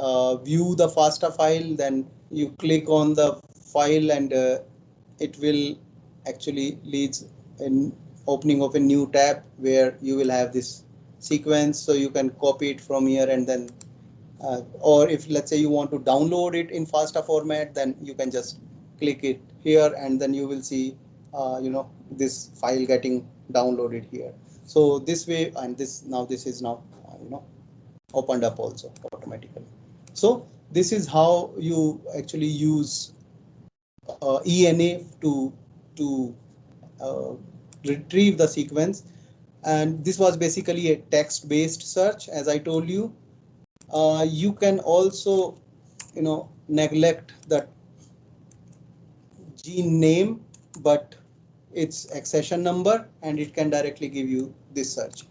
Speaker 2: view the FASTA file, then you click on the file and it will actually leads in opening of a new tab where you will have this sequence. So you can copy it from here, and then or if, let's say, you want to download it in FASTA format, then you can just click it here, and then you will see this file getting downloaded here. So this way, and this is now opened up also automatically. So this is how you actually use ENA to retrieve the sequence. And this was basically a text-based search. As I told you, you can also neglect the gene name, but its accession number, and it can directly give you this search.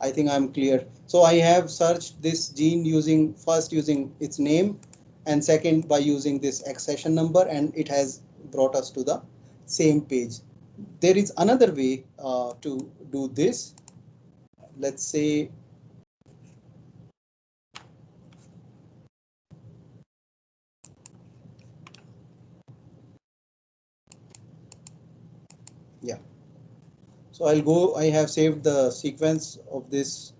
Speaker 2: I think I'm clear. So I have searched this gene using its name, and second by using this accession number, and it has brought us to the same page. There is another way to do this. Let's say so I'll go, I have saved the sequence of this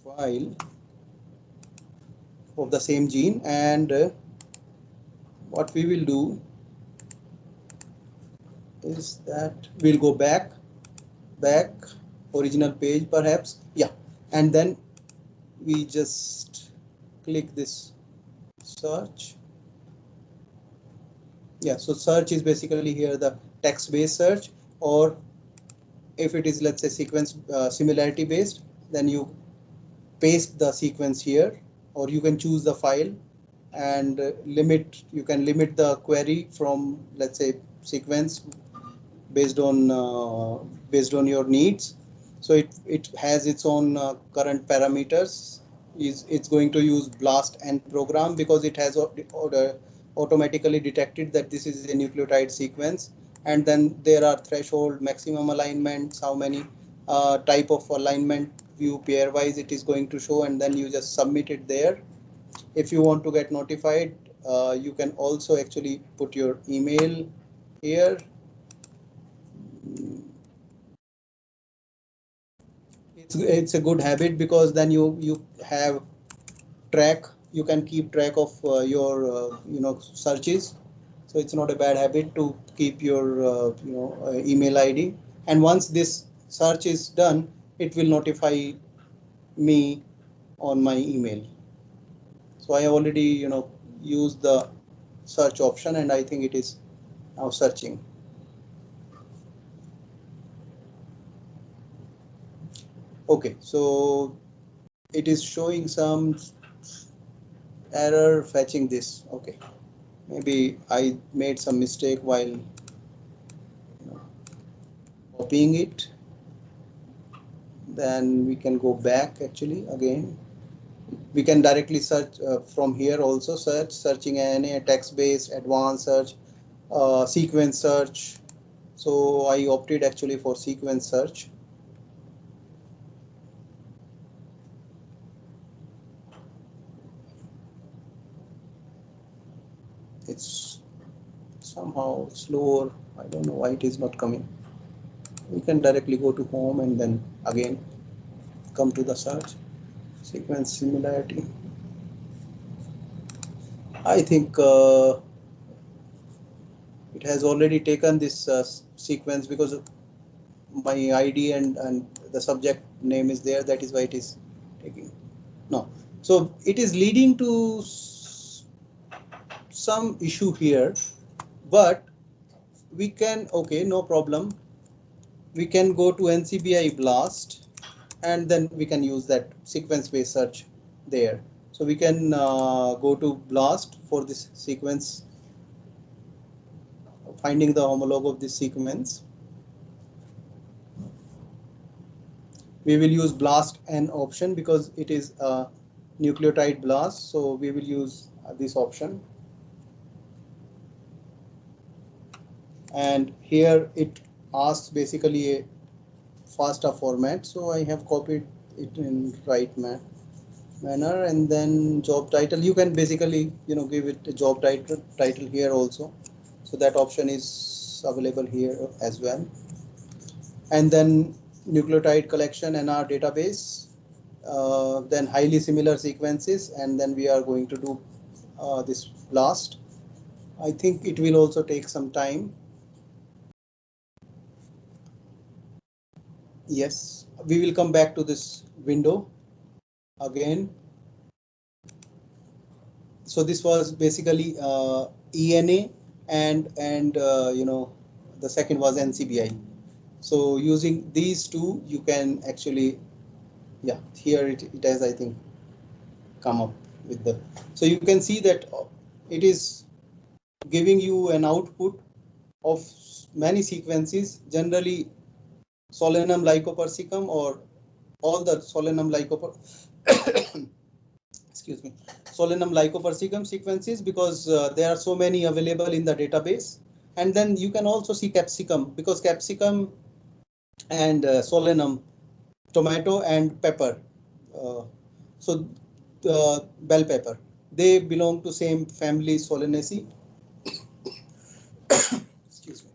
Speaker 2: file of the same gene, and what we will do is that we'll go back original page perhaps, and then we just click this search. So search is basically here the text-based search, or if it is, let's say, sequence similarity based, then you paste the sequence here, or you can choose the file and you can limit the query from, let's say, sequence based on your needs. So it has its own current parameters. It's going to use BLAST and program because it has automatically detected that this is a nucleotide sequence. And then there are threshold, maximum alignments, how many type of alignment view pairwise it is going to show, and then you just submit it there. If you want to get notified, you can also actually put your email here. It's a good habit because then you have track, you can keep track of your searches. So it's not a bad habit to keep your email ID, and once this search is done, it will notify me on my email. So I already used the search option, and I think it is now searching. Okay, so it is showing some error fetching this. Okay, maybe I made some mistake while copying it. Then we can go back actually again. We can directly search from here also, searching ANA, text-based, advanced search, sequence search. So I opted actually for sequence search. It's somehow slower. I don't know why it is not coming. We can directly go to home and then again come to the search. Sequence similarity. I think it has already taken this sequence because my ID and the subject name is there. That is why it is taking. No. So it is leading to some issue here, but we can, okay, no problem. We can go to NCBI BLAST and then we can use that sequence-based search there. So we can go to BLAST for this sequence, finding the homologue of this sequence. We will use BLAST N option because it is a nucleotide BLAST. So we will use this option. And here it asks basically a FASTA format. So I have copied it in right manner, and then job title. You can basically, give it a job title here also. So that option is available here as well. And then nucleotide collection NR database, then highly similar sequences, and then we are going to do this BLAST. I think it will also take some time. Yes, we will come back to this window again. So this was basically ENA and the second was NCBI. So using these two, you can actually, yeah, here it has, I think, come up with the. So you can see that it is giving you an output of many sequences, generally Solanum lycopersicum or all the Solanum excuse me, Solanum lycopersicum sequences, because there are so many available in the database. And then you can also see capsicum, because capsicum and Solanum, tomato and pepper, bell pepper, they belong to same family Solanaceae. Excuse me.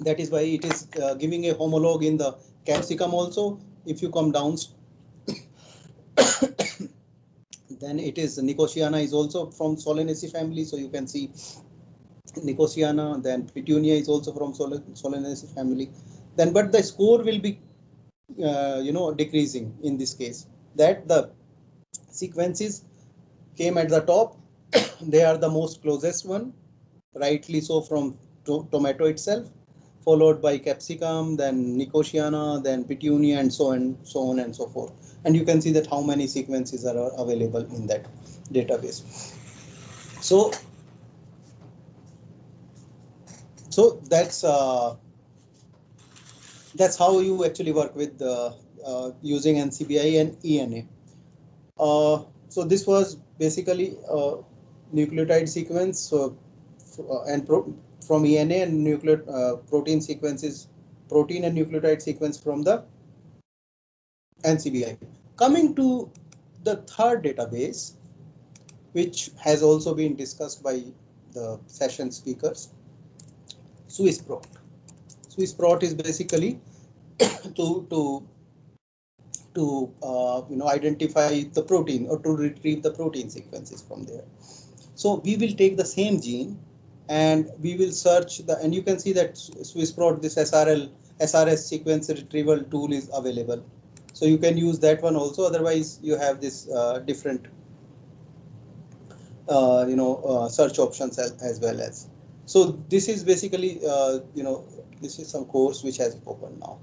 Speaker 2: That is why it is giving a homologue in the capsicum also. If you come down, then it is Nicotiana is also from Solanaceae family. So you can see Nicotiana, then Petunia is also from Solanaceae family. Then, but the score will be, decreasing in this case. That the sequences came at the top, they are the most closest one, rightly so, from tomato itself, followed by capsicum, then Nicotiana, then Petunia, and so on and so forth. And you can see that how many sequences are available in that database. So that's how you actually work with using NCBI and ENA. So this was basically nucleotide sequence from ENA, and protein sequences, protein and nucleotide sequence from the NCBI. Coming to the third database, which has also been discussed by the session speakers, SwissProt. SwissProt is basically to identify the protein or to retrieve the protein sequences from there. So we will take the same gene and we will search and you can see that SwissProt, this SRS sequence retrieval tool is available. So you can use that one also. Otherwise, you have this different search options as well as. So this is basically, this is some course which has opened now.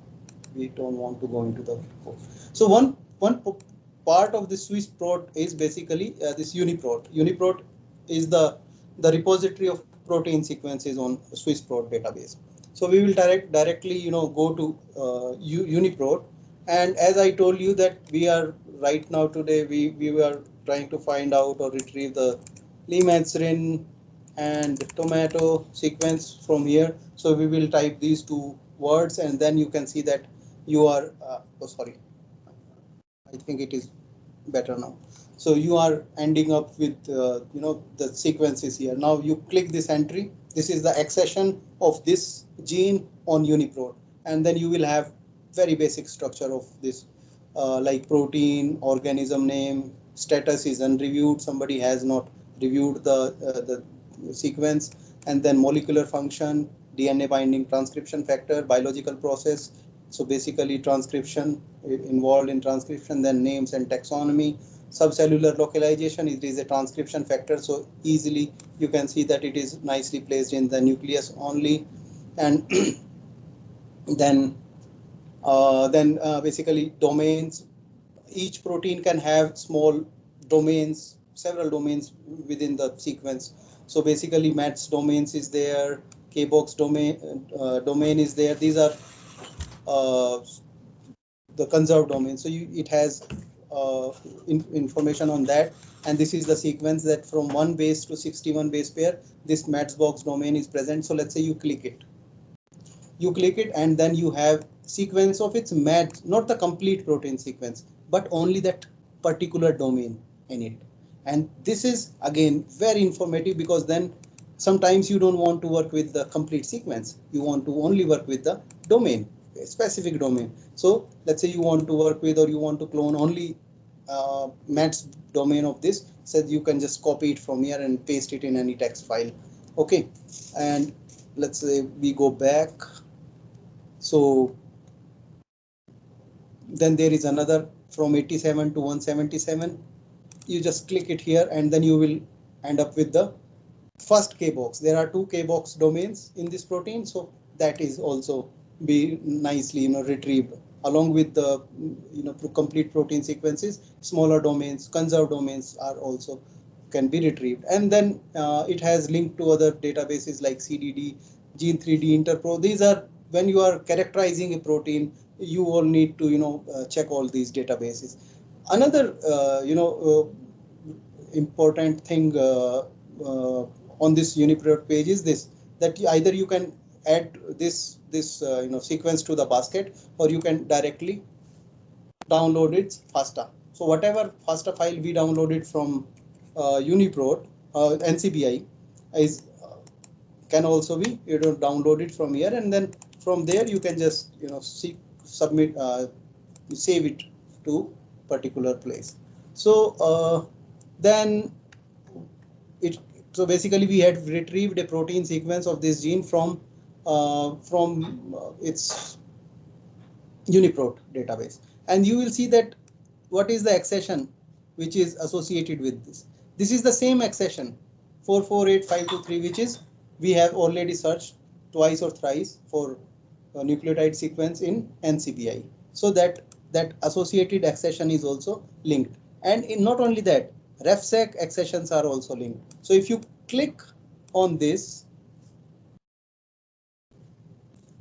Speaker 2: We don't want to go into the course. So one part of the SwissProt is basically this UniProt. UniProt is the repository of protein sequences on SwissProt database. So we will directly go to UniProt, and as I told you that we are right now today we were trying to find out or retrieve the Lemaitre and tomato sequence from here. So we will type these two words, and then you can see that you are oh sorry, I think it is better now. So you are ending up with the sequences here. Now you click this entry. This is the accession of this gene on UniProt, and then you will have very basic structure of this, like protein, organism name, status is unreviewed, somebody has not reviewed the sequence, and then molecular function, DNA binding transcription factor, biological process. So basically transcription, involved in transcription, then names and taxonomy, subcellular localization, it is a transcription factor. So easily you can see that it is nicely placed in the nucleus only. And then basically domains, each protein can have small domains, several domains within the sequence. So basically MATS domains is there, KBox domain is there. These are the conserved domain. So it has information on that, and this is the sequence that from 1 base to 61 base pair, this Matchbox domain is present. So let's say you click it, and then you have sequence of its match, not the complete protein sequence, but only that particular domain in it. And this is again very informative, because then sometimes you don't want to work with the complete sequence, you want to only work with the domain, a specific domain. So let's say you want to work with, or you want to clone only match domain of this, so you can just copy it from here and paste it in any text file. Okay, and let's say we go back. So then there is another from 87 to 177. You just click it here, and then you will end up with the first KBox. There are 2 KBox domains in this protein, so that is also be nicely retrieved along with the complete protein sequences. Smaller domains, conserved domains are also can be retrieved, and then it has linked to other databases like CDD, Gene3D, Interpro. These are when you are characterizing a protein, you will need to check all these databases. Another important thing on this UniProt page is this, that either you can add this sequence to the basket, or you can directly download its FASTA. So whatever FASTA file we downloaded from UniProt, NCBI is can also be downloaded from here, and then from there you can just submit, save it to particular place. So then so basically we had retrieved a protein sequence of this gene from its UniProt database, and you will see that what is the accession which is associated with this. This is the same accession 448523, which is we have already searched twice or thrice for nucleotide sequence in NCBI. So that associated accession is also linked, and not only that, RefSec accessions are also linked. So if you click on this,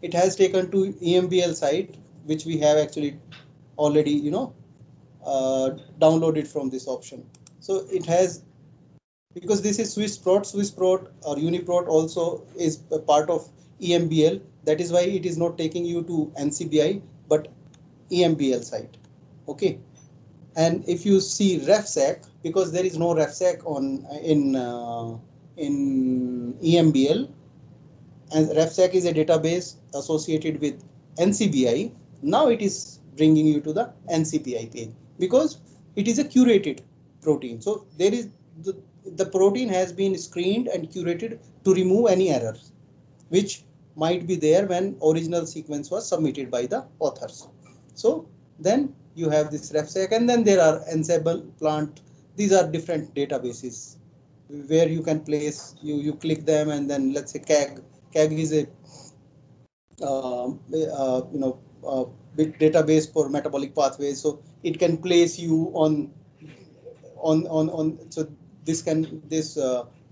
Speaker 2: it has taken to EMBL site, which we have actually already downloaded from this option. So it has, because this is SwissProt or UniProt also is a part of EMBL. That is why it is not taking you to NCBI but EMBL site. Okay, and if you see RefSec, because there is no RefSec in EMBL, and RefSec is a database associated with NCBI. Now it is bringing you to the NCBI page because it is a curated protein. So there is the protein has been screened and curated to remove any errors which might be there when original sequence was submitted by the authors. So then you have this RefSec, and then there are Ensemble, Plant. These are different databases where you can place, you click them, and then let's say CAG is a big database for metabolic pathways, so it can place you on so this can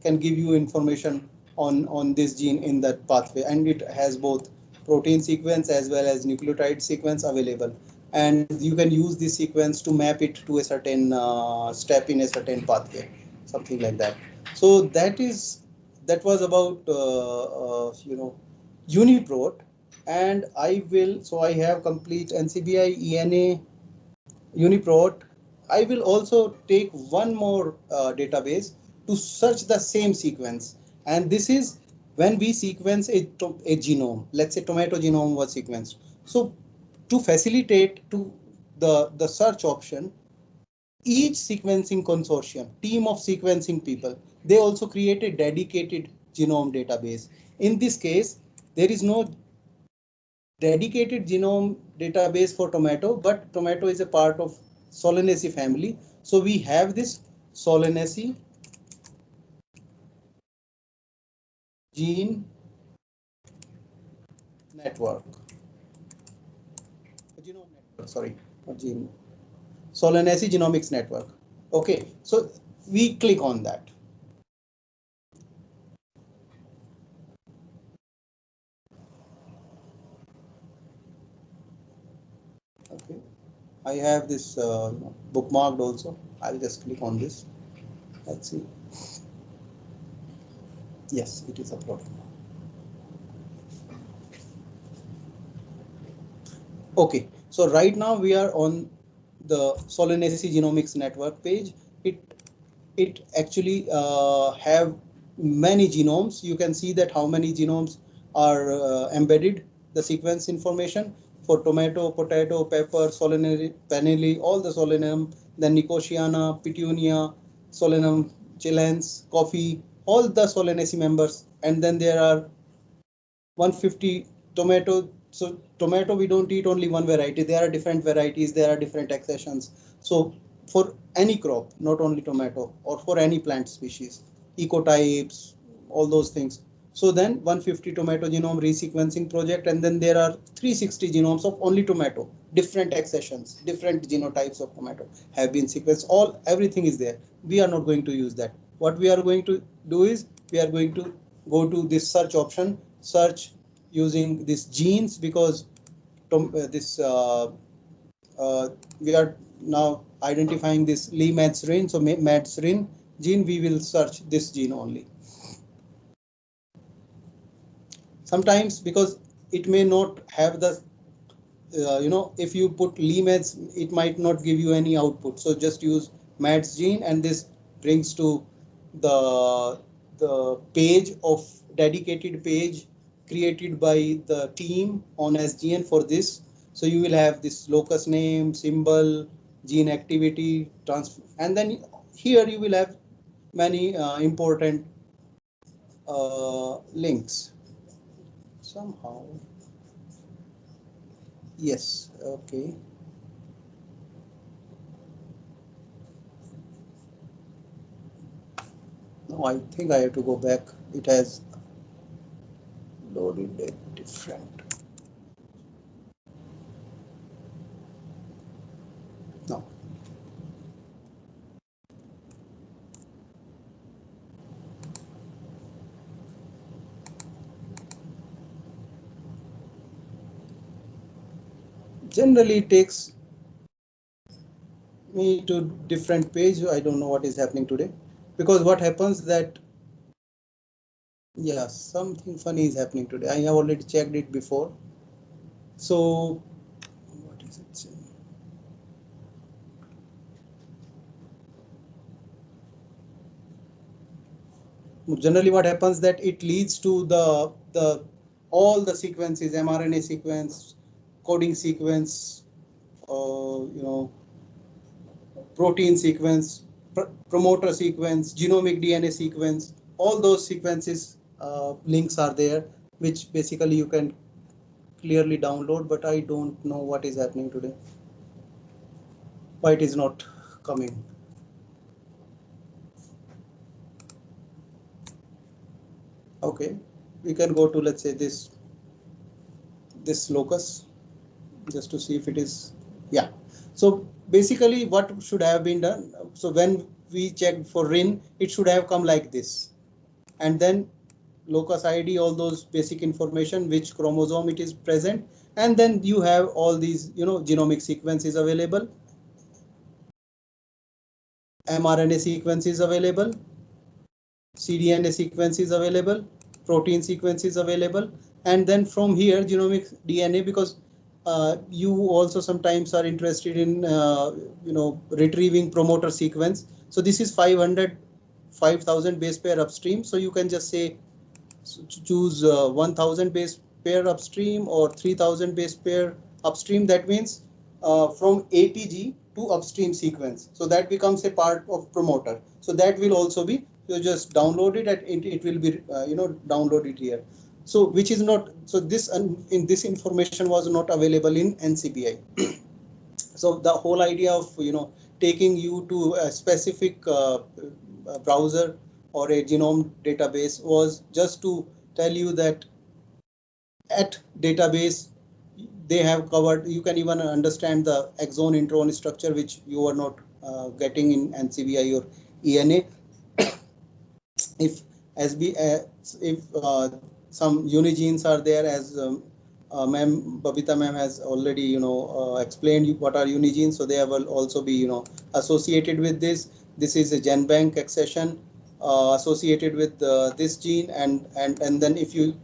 Speaker 2: give you information on this gene in that pathway, and it has both protein sequence as well as nucleotide sequence available, and you can use this sequence to map it to a certain step in a certain pathway, something like that. So that was about UniProt. And I have complete NCBI, ENA, UniProt. I will also take one more database to search the same sequence. And this is when we sequence a genome. Let's say tomato genome was sequenced. So to facilitate the search option, each sequencing consortium, team of sequencing people, they also create a dedicated genome database. In this case, there is no dedicated genome database for tomato, but tomato is a part of Solanaceae family. So we have this Solanaceae gene network. Genome network, sorry, not gene. Solanaceae genomics network. Okay, so we click on that. Okay, I have this bookmarked also. I'll just click on this. Let's see. Yes, it is uploaded. Okay, so right now we are on the Solanaceae genomics network page. It actually have many genomes. You can see that how many genomes are embedded, the sequence information for tomato, potato, pepper, Solanaceae, Panelli, all the Solanum, then Nicotiana, Petunia, Solanum, chilens, coffee, all the Solanaceae members, and then there are 150 tomato. So tomato, we don't eat only one variety. There are different varieties. There are different accessions. So for any crop, not only tomato, or for any plant species, ecotypes, all those things. So then 150 tomato genome resequencing project, and then there are 360 genomes of only tomato, different accessions, different genotypes of tomato have been sequenced. Everything is there. We are not going to use that. What we are going to do is we are going to go to this search option, search using these genes, because we are now identifying this Lee-Madsrin. So Madsrin gene, we will search this gene only. Sometimes because it may not have the if you put Lee-Mads, it might not give you any output. So just use Mads gene, and this brings to the page of dedicated page created by the team on SGN for this. So you will have this locus name, symbol, gene activity, and then here you will have many important links. Somehow, yes, okay. No, I think I have to go back. It has loaded it different. No. Generally, it takes me to different page. I don't know what is happening today, because what happens that, yeah, something funny is happening today. I have already checked it before. So what is it saying? Generally what happens that it leads to the all the sequences, mRNA sequence, coding sequence, protein sequence, promoter sequence, genomic DNA sequence, all those sequences links are there, which basically you can clearly download, but I don't know what is happening today, why it is not coming. Okay, we can go to, let's say, this locus just to see if it is, yeah. So basically what should have been done, so when we checked for RIN, it should have come like this, and then locus ID, all those basic information, which chromosome it is present, and then you have all these, genomic sequences available, mRNA sequence is available, cDNA sequence is available, protein sequence is available, and then from here genomic DNA, because you also sometimes are interested in retrieving promoter sequence. So this is 5,000 base pair upstream. So you can just say, choose 1,000 base pair upstream or 3,000 base pair upstream. That means from ATG to upstream sequence. So that becomes a part of promoter. So that will also be, you just download it, and it will be downloaded here. So which is not, so this in this information was not available in NCBI. So the whole idea of taking you to a specific browser or a genome database was just to tell you that at database they have covered, you can even understand the exon intron structure, which you are not getting in NCBI or ENA. If if some unigenes are there, as Babita ma'am has already explained what are unigenes, so they will also be associated with this. This is a GenBank accession associated with this gene, and then if you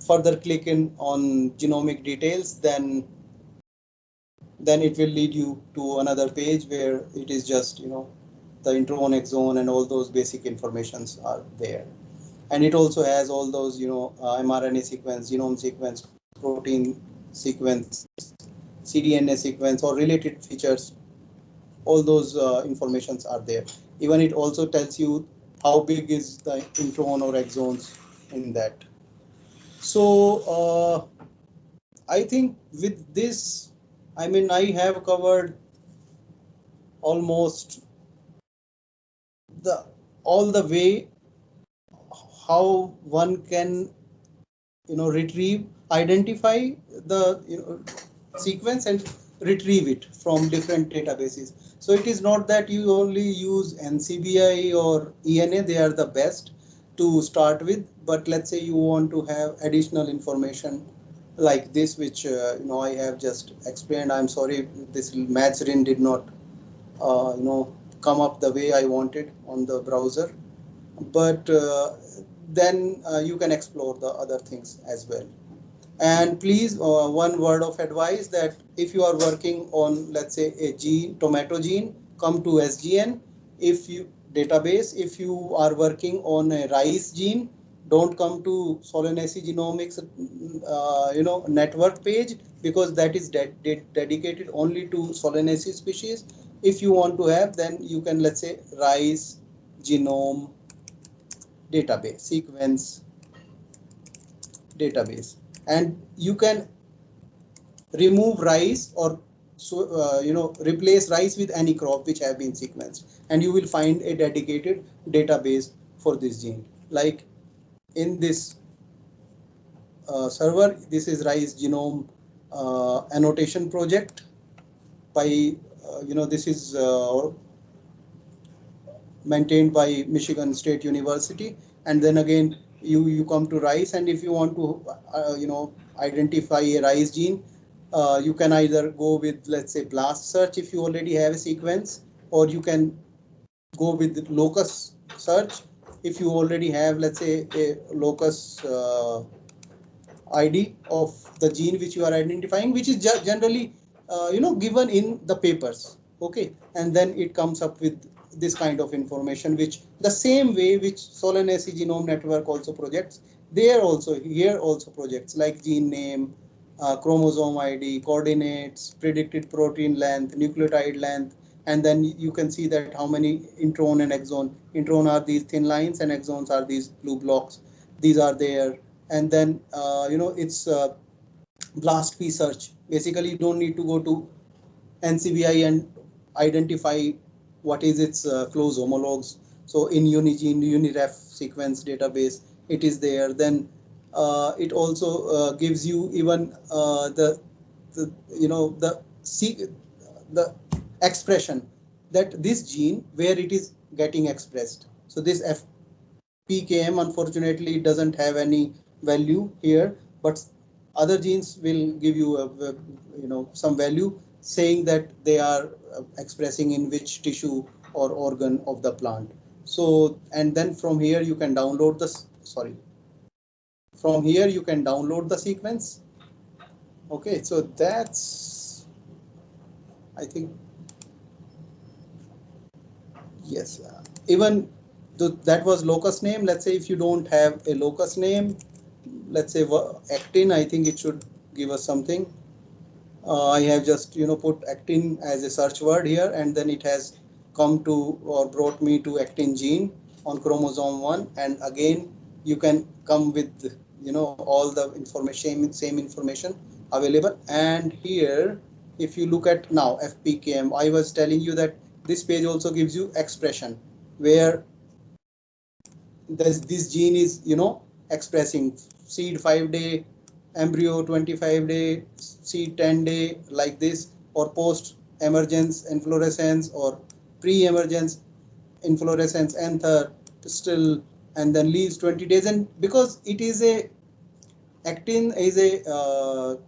Speaker 2: further click in on genomic details, then it will lead you to another page where it is just the intron, exon, and all those basic informations are there. And it also has all those mRNA sequence, genome sequence, protein sequence, cDNA sequence, or related features. All those informations are there. Even it also tells you how big is the intron or exons in that. So I think with this, I mean, I have covered almost all the way how one can retrieve, identify the sequence and retrieve it from different databases. So it is not that you only use NCBI or ENA, they are the best to start with, but let's say you want to have additional information like this, which I have just explained. I'm sorry, this MathsRin did not come up the way I wanted on the browser, but then you can explore the other things as well. And please, one word of advice, that if you are working on, let's say, a gene, tomato gene, come to SGN. If you database, if you are working on a rice gene, don't come to Solanaceae Genomics network page, because that is dedicated only to Solanaceae species. If you want to have, then you can, let's say, rice genome database, sequence database, and you can remove rice, or replace rice with any crop which have been sequenced, and you will find a dedicated database for this gene. Like in this server, this is rice genome annotation project by this is maintained by Michigan State University. And then again, you come to rice, and if you want to identify a rice gene, you can either go with, let's say, BLAST search if you already have a sequence, or you can go with locus search if you already have, let's say, a locus ID of the gene which you are identifying, which is generally given in the papers. Okay, and then it comes up with this kind of information, which the same way which Solanaceae Genome Network also projects, here also projects, like gene name, chromosome ID, coordinates, predicted protein length, nucleotide length, and then you can see that how many intron and exon. Intron are these thin lines, and exons are these blue blocks. These are there. And then it's BLASTP search. Basically, you don't need to go to NCBI and identify what is its close homologs. So in Unigene, Uniref sequence database, it is there. Then it also gives you even the the expression that this gene where it is getting expressed. So this FPKM unfortunately doesn't have any value here, but other genes will give you some value saying that they are expressing in which tissue or organ of the plant. So, and then from here you can download the from here you can download the sequence. Okay, so that's, I think, yes, even that was locus name. Let's say if you don't have a locus name, let's say actin, I think it should give us something. I have just put actin as a search word here, and then it has come to or brought me to actin gene on chromosome 1, and again you can come with all the information, same information available. And here if you look at now FPKM, I was telling you that this page also gives you expression where this gene is expressing seed 5-day, embryo 25-day, seed 10-day, like this, or post emergence inflorescence, or pre-emergence inflorescence, anther, pistil, and then leaves 20 days. And because it is a actin is a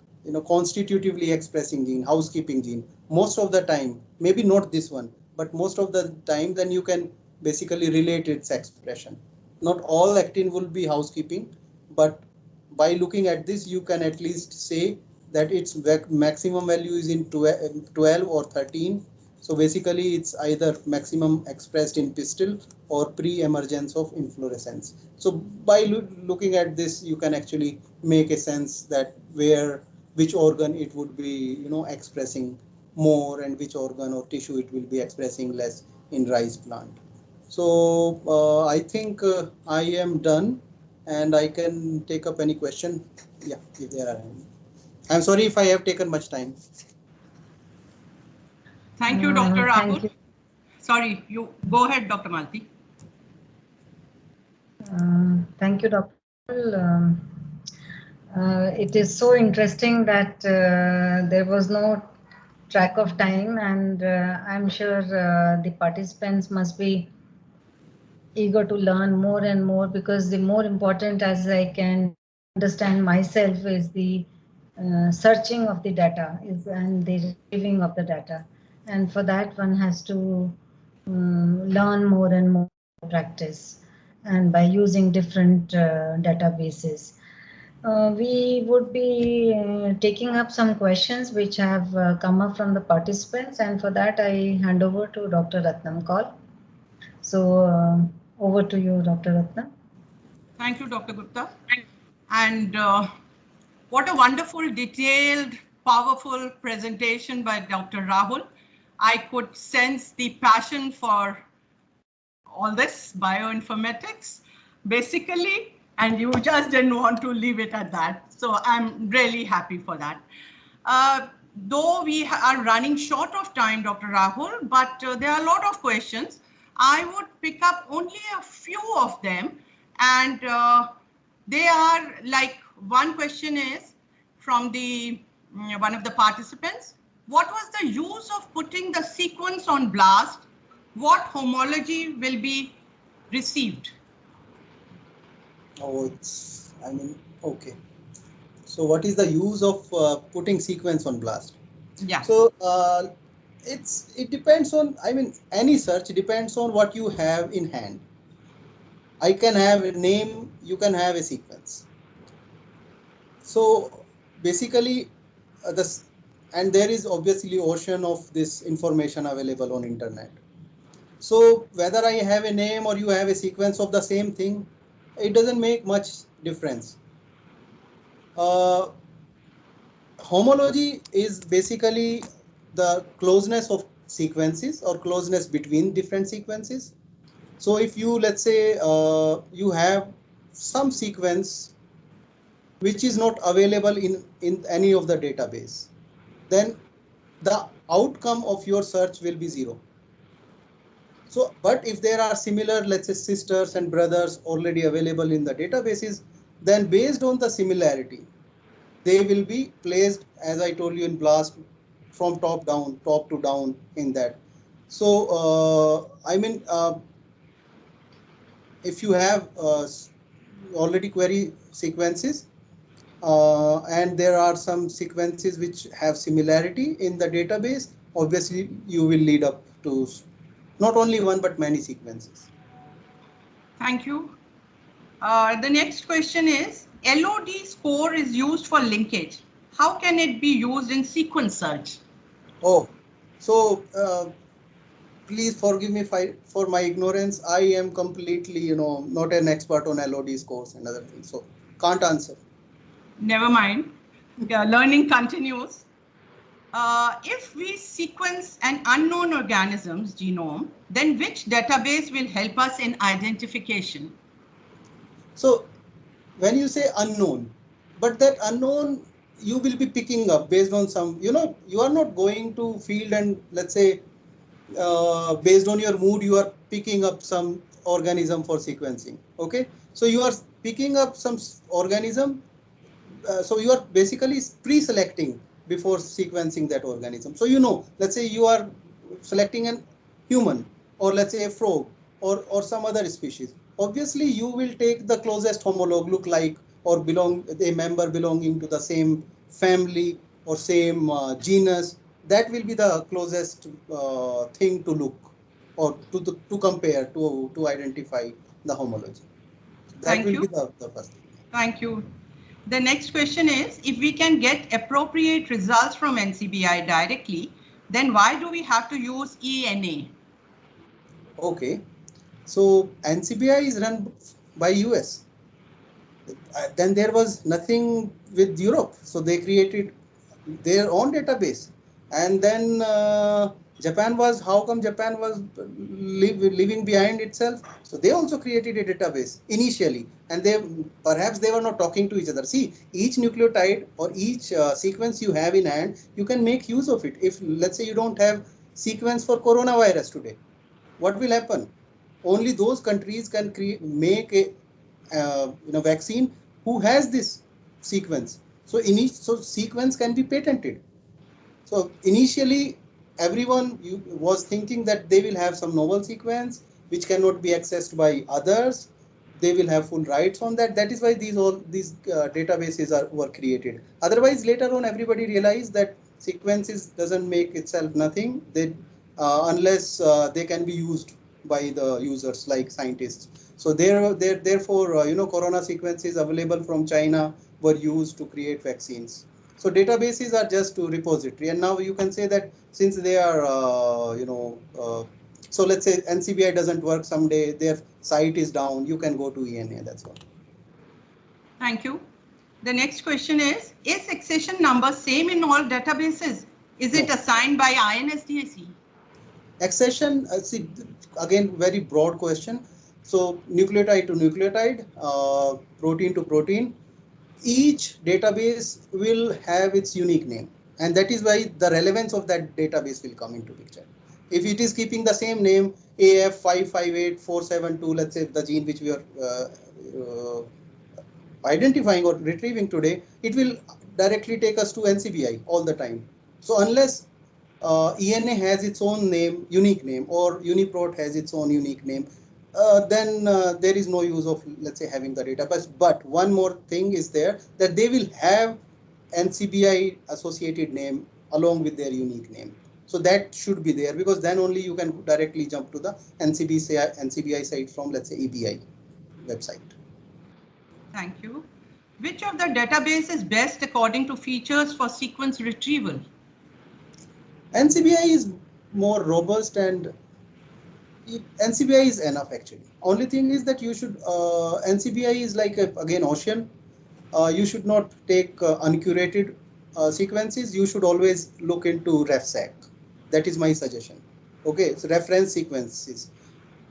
Speaker 2: constitutively expressing gene, housekeeping gene, most of the time, maybe not this one, but most of the time, then you can basically relate its expression. Not all actin will be housekeeping, but by looking at this you can at least say that its maximum value is in 12 or 13. So basically it's either maximum expressed in pistil or pre-emergence of inflorescence. So by looking at this, you can actually make a sense that which organ it would be expressing more, and which organ or tissue it will be expressing less in rice plant. So I think I am done, and I can take up any question. Yeah, if there are any. I'm sorry if I have taken much time.
Speaker 4: Thank you, Dr. Rahul.
Speaker 1: Thank you.
Speaker 4: Sorry, you go ahead, Dr. Malti.
Speaker 1: Thank you, Dr. It is so interesting that there was no track of time, and I'm sure the participants must be eager to learn more and more, because the more important, as I can understand myself, is the searching of the data and the retrieving of the data. And for that, one has to learn more and more practice, and by using different databases. We would be taking up some questions which have come up from the participants, and for that I hand over to Dr. Ratnam Kaul. So over to you, Dr. Ratnam.
Speaker 4: Thank you, Dr. Gupta. And what a wonderful, detailed, powerful presentation by Dr. Rahul. I could sense the passion for all this bioinformatics, basically, and you just didn't want to leave it at that. So I'm really happy for that. Though we are running short of time, Dr. Rahul, but there are a lot of questions. I would pick up only a few of them, and they are like, one question is from the one of the participants: what was the use of putting the sequence on BLAST? What homology will be received?
Speaker 2: Oh, okay. So what is the use of putting sequence on BLAST?
Speaker 4: Yeah.
Speaker 2: So it depends on, any search depends on what you have in hand. I can have a name, you can have a sequence. So basically and there is obviously ocean of this information available on internet. So whether I have a name or you have a sequence of the same thing, it doesn't make much difference. Homology is basically the closeness of sequences or closeness between different sequences. So if you, let's say, you have some sequence which is not available in any of the database, then the outcome of your search will be 0. So, but if there are similar, let's say sisters and brothers already available in the databases, then based on the similarity, they will be placed, as I told you, in BLAST from top down, top to down in that. So, if you have already query sequences, and there are some sequences which have similarity in the database, obviously you will lead up to not only one but many sequences.
Speaker 4: Thank you. The next question is, LOD score is used for linkage. How can it be used in sequence search?
Speaker 2: Oh, so please forgive me for my ignorance. I am completely, not an expert on LOD scores and other things, so can't answer.
Speaker 4: Never mind. Learning continues. If we sequence an unknown organism's genome, then which database will help us in identification?
Speaker 2: So when you say unknown, but that unknown you will be picking up based on some, you are not going to field and let's say based on your mood, you are picking up some organism for sequencing. Okay, so you are picking up some organism. So you are basically pre-selecting before sequencing that organism. So let's say you are selecting an human, or let's say a frog, or some other species. Obviously, you will take the closest homologue, look like or belong a member belonging to the same family or same genus. That will be the closest thing to look or to compare to identify the homology. That will be the first thing.
Speaker 4: Thank you. The next question is, if we can get appropriate results from NCBI directly, then why do we have to use ENA?
Speaker 2: Okay, so NCBI is run by US. Then there was nothing with Europe, so they created their own database. And then Japan was, how come Japan was leaving behind itself? So they also created a database initially, and perhaps they were not talking to each other. See, each nucleotide or each sequence you have in hand, you can make use of it. If let's say you don't have sequence for coronavirus today, what will happen? Only those countries can make a vaccine who has this sequence. So sequence can be patented. So initially, everyone was thinking that they will have some novel sequence which cannot be accessed by others. They will have full rights on that. That is why these databases were created. Otherwise, later on, everybody realized that sequences doesn't make itself nothing. Unless they can be used by the users like scientists. So therefore, corona sequences available from China were used to create vaccines. So databases are just a repository, and now you can say that since they are, so let's say NCBI doesn't work someday, their site is down, you can go to ENA, that's all.
Speaker 4: Thank you. The next question is accession number same in all databases? Is it assigned by INSDAC?
Speaker 2: Accession, see, again, very broad question. So nucleotide to nucleotide, protein to protein, each database will have its unique name, and that is why the relevance of that database will come into picture. If it is keeping the same name, AF558472, let's say the gene which we are identifying or retrieving today, it will directly take us to NCBI all the time. So unless ENA has its own name, unique name, or UniProt has its own unique name, then there is no use of, let's say, having the database. But one more thing is there, that they will have NCBI associated name along with their unique name. So that should be there, because then only you can directly jump to the NCBI site from, let's say, EBI website.
Speaker 4: Thank you. Which of the database is best according to features for sequence retrieval?
Speaker 2: NCBI is more robust, and NCBI is enough actually. Only thing is that you should, NCBI is like again ocean. You should not take uncurated sequences. You should always look into RefSeq. That is my suggestion. Okay, so reference sequences.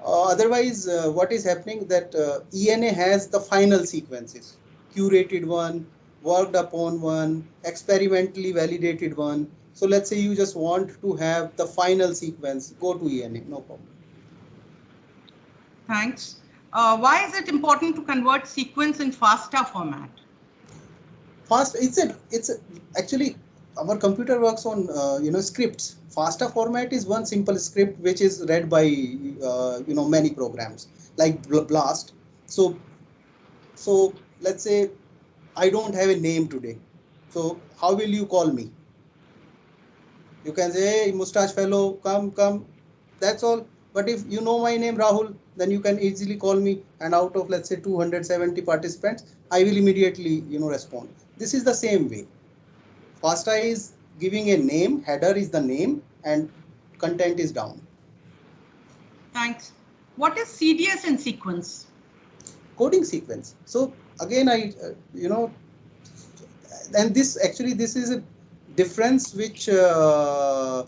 Speaker 2: Otherwise, what is happening that ENA has the final sequences, curated one, worked upon one, experimentally validated one. So let's say you just want to have the final sequence, go to ENA, no problem.
Speaker 4: Thanks. Why is it important to convert sequence in FASTA format?
Speaker 2: Actually our computer works on scripts. FASTA format is one simple script which is read by many programs like BLAST. So let's say I don't have a name today. So how will you call me? You can say, hey, mustache fellow, come. That's all. But if you know my name Rahul, then you can easily call me, and out of let's say 270 participants, I will immediately respond. This is the same way. FASTA is giving a name, header is the name, and content is down.
Speaker 4: Thanks. What is CDS in sequence?
Speaker 2: Coding sequence. So again, and this is a difference which am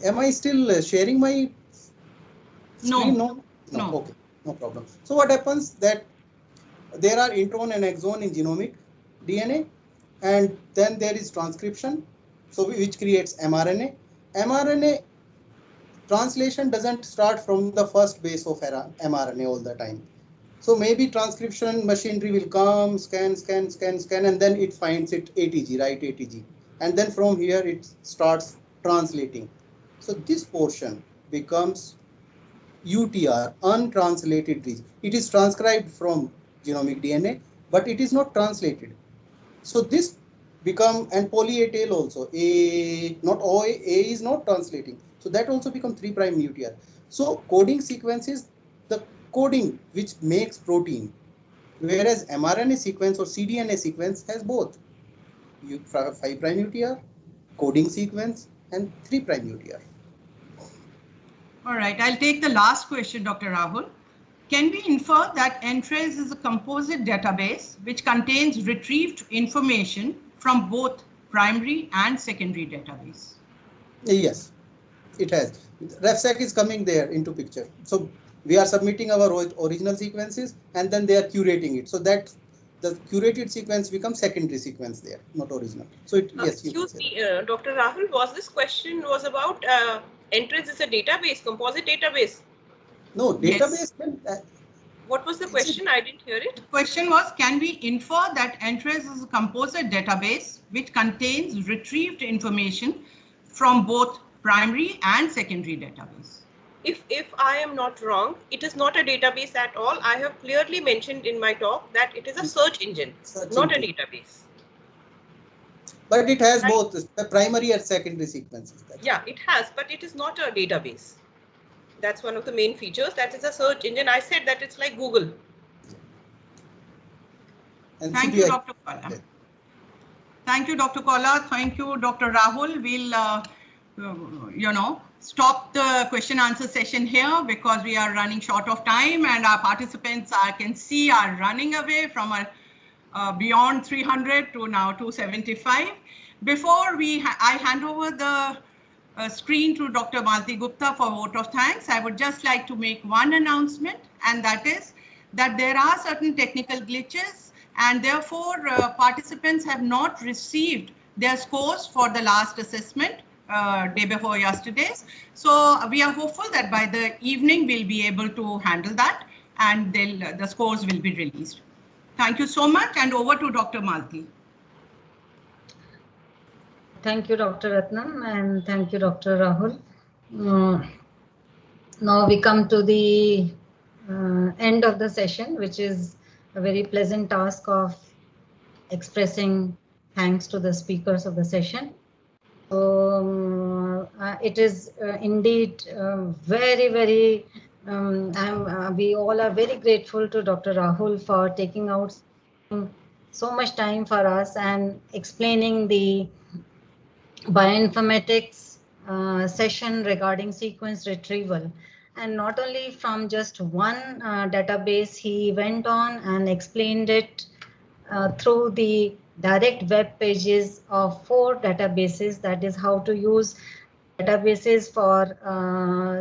Speaker 2: I still sharing my screen? No. Okay, no problem. So what happens that there are intron and exon in genomic DNA, and then there is transcription, so which creates mRNA. mRNA translation doesn't start from the first base of mRNA all the time. So maybe transcription machinery will come, scan, and then it finds it ATG, right ATG. And then from here it starts translating. So this portion becomes UTR, untranslated region. It is transcribed from genomic DNA, but it is not translated. So this become, and poly A tail also, A is not translating. So that also become 3' UTR. So coding sequence is the coding which makes protein, whereas mRNA sequence or cDNA sequence has both 5' UTR, coding sequence, and 3' UTR.
Speaker 4: All right, I'll take the last question, Dr. Rahul. Can we infer that ENTRACE is a composite database which contains retrieved information from both primary and secondary database?
Speaker 2: Yes, it has. RefSeq is coming there into picture. So we are submitting our original sequences and then they are curating it. So that the curated sequence becomes secondary sequence there, not original. So yes.
Speaker 5: Excuse me, Dr. Rahul, this question was about ENTRACE is a database, composite database?
Speaker 2: No, database.
Speaker 4: Yes.
Speaker 5: What was the question? I didn't hear it.
Speaker 4: The question was, can we infer that ENTRACE is a composite database which contains retrieved information from both primary and secondary database?
Speaker 5: If I am not wrong, it is not a database at all. I have clearly mentioned in my talk that it is a search engine, not a database.
Speaker 2: But it has both the primary and secondary sequences.
Speaker 5: Yeah, it has, but it is not a database. That's one of the main features. That is a search engine. I said that it's like Google.
Speaker 2: And
Speaker 4: thank you, Dr. Kola. Yeah. Thank you, Dr. Kola. Thank you, Dr. Rahul. We'll, stop the question answer session here because we are running short of time and our participants I can see are running away from our beyond 300 to now 275. Before I hand over the screen to Dr. Malti Gupta for vote of thanks, I would just like to make one announcement, and that is that there are certain technical glitches and therefore participants have not received their scores for the last assessment day before yesterday's. So we are hopeful that by the evening we'll be able to handle that and the scores will be released. Thank you so much, and over to Dr. Malti.
Speaker 1: Thank you, Dr. Ratnam, and thank you, Dr. Rahul. Now we come to the end of the session, which is a very pleasant task of expressing thanks to the speakers of the session. It is indeed very, very, we all are very grateful to Dr. Rahul for taking out so much time for us and explaining the bioinformatics session regarding sequence retrieval. And not only from just one database, he went on and explained it through the direct web pages of 4 databases. That is how to use databases for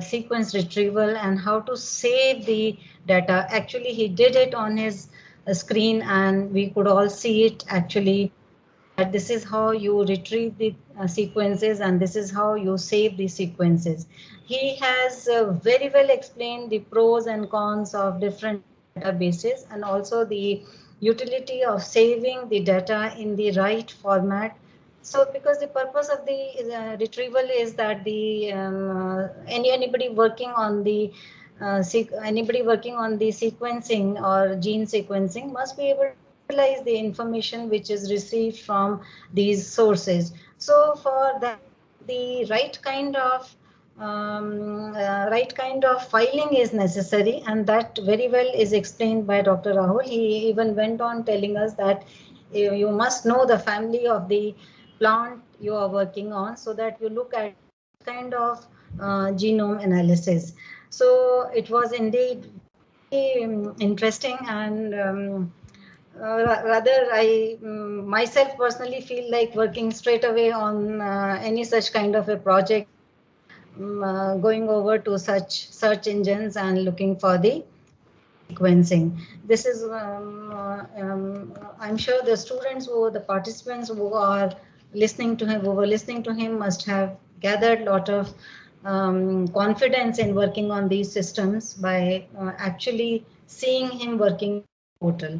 Speaker 1: sequence retrieval and how to save the data. Actually, he did it on his screen and we could all see it actually. This is how you retrieve the sequences and this is how you save the sequences. He has very well explained the pros and cons of different databases and also the utility of saving the data in the right format. So because the purpose of the retrieval is that the anybody working on the sequencing or gene sequencing must be able to utilize the information which is received from these sources. So for that, the right kind of filing is necessary, and that very well is explained by Dr. Rahul. He even went on telling us that you must know the family of the plant you are working on so that you look at kind of genome analysis. So it was indeed interesting, and rather I myself personally feel like working straight away on any such kind of a project, going over to such search engines and looking for the sequencing. This is, I'm sure the students or the participants who are listening to him, who were listening to him, must have gathered a lot of confidence in working on these systems by actually seeing him working portal.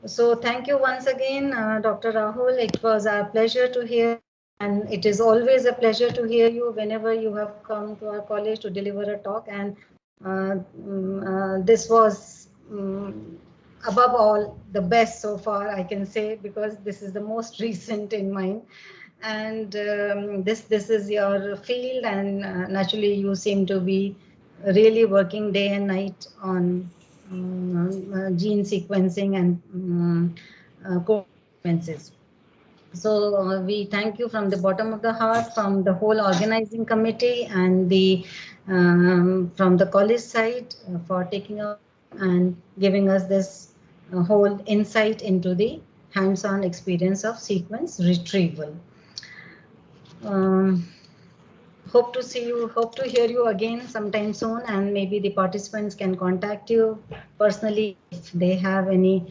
Speaker 1: So thank you once again, Dr. Rahul. It was our pleasure to hear, and it is always a pleasure to hear you whenever you have come to our college to deliver a talk. And this was above all the best so far, I can say, because this is the most recent in mine. And this is your field, and naturally you seem to be really working day and night on gene sequencing and code sequences. So we thank you from the bottom of the heart, from the whole organizing committee and the from the college side for taking up and giving us this whole insight into the hands-on experience of sequence retrieval. Hope to see you, hope to hear you again sometime soon, and maybe the participants can contact you personally if they have any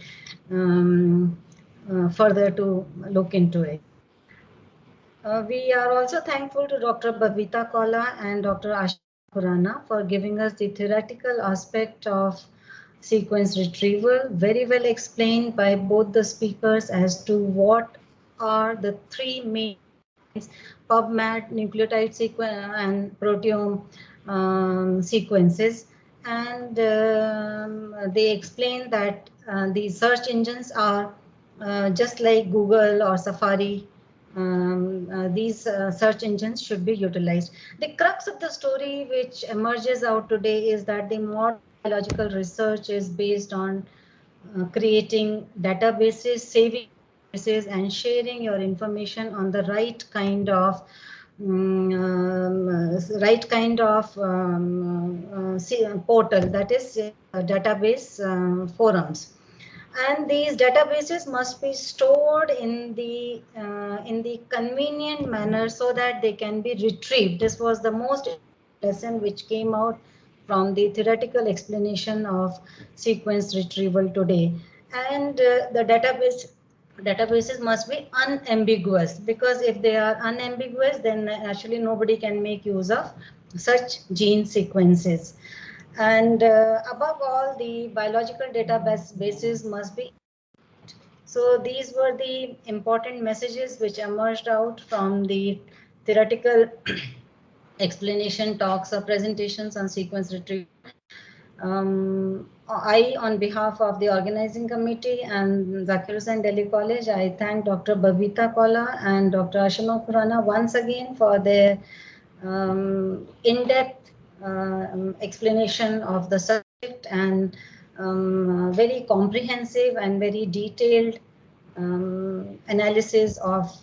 Speaker 1: further to look into it. We are also thankful to Dr. Babita Kola and Dr. Asha Khurana for giving us the theoretical aspect of sequence retrieval, very well explained by both the speakers as to what are the three main PubMed, nucleotide sequence, and proteome sequences. And they explain that these search engines are just like Google or Safari. These search engines should be utilized. The crux of the story which emerges out today is that the modern biological research is based on creating databases, saving databases, and sharing your information on the right kind of portal, that is database forums. And these databases must be stored in the convenient manner so that they can be retrieved. This was the most lesson which came out from the theoretical explanation of sequence retrieval today. And the databases must be unambiguous, because if they are unambiguous, then actually nobody can make use of such gene sequences. And above all, the biological databases must be. So these were the important messages which emerged out from the theoretical explanation talks or presentations on sequence retrieval. I, on behalf of the organizing committee and Zakir Hussain Delhi College, I thank Dr. Babita Kola and Dr. Ashima Khurana once again for their in-depth explanation of the subject and very comprehensive and very detailed analysis of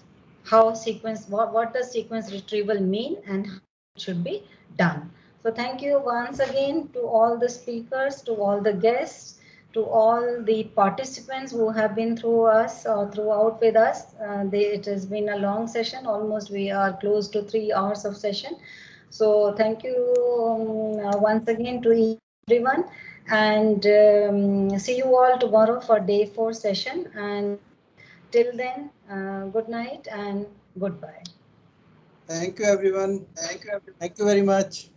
Speaker 1: how sequence, what does sequence retrieval mean and how it should be done. So thank you once again to all the speakers, to all the guests, to all the participants who have been through us or throughout with us. It has been a long session, almost we are close to 3 hours of session. So thank you once again to everyone, and see you all tomorrow for day 4 session. And till then, good night and goodbye.
Speaker 2: Thank you, everyone. Thank you very much.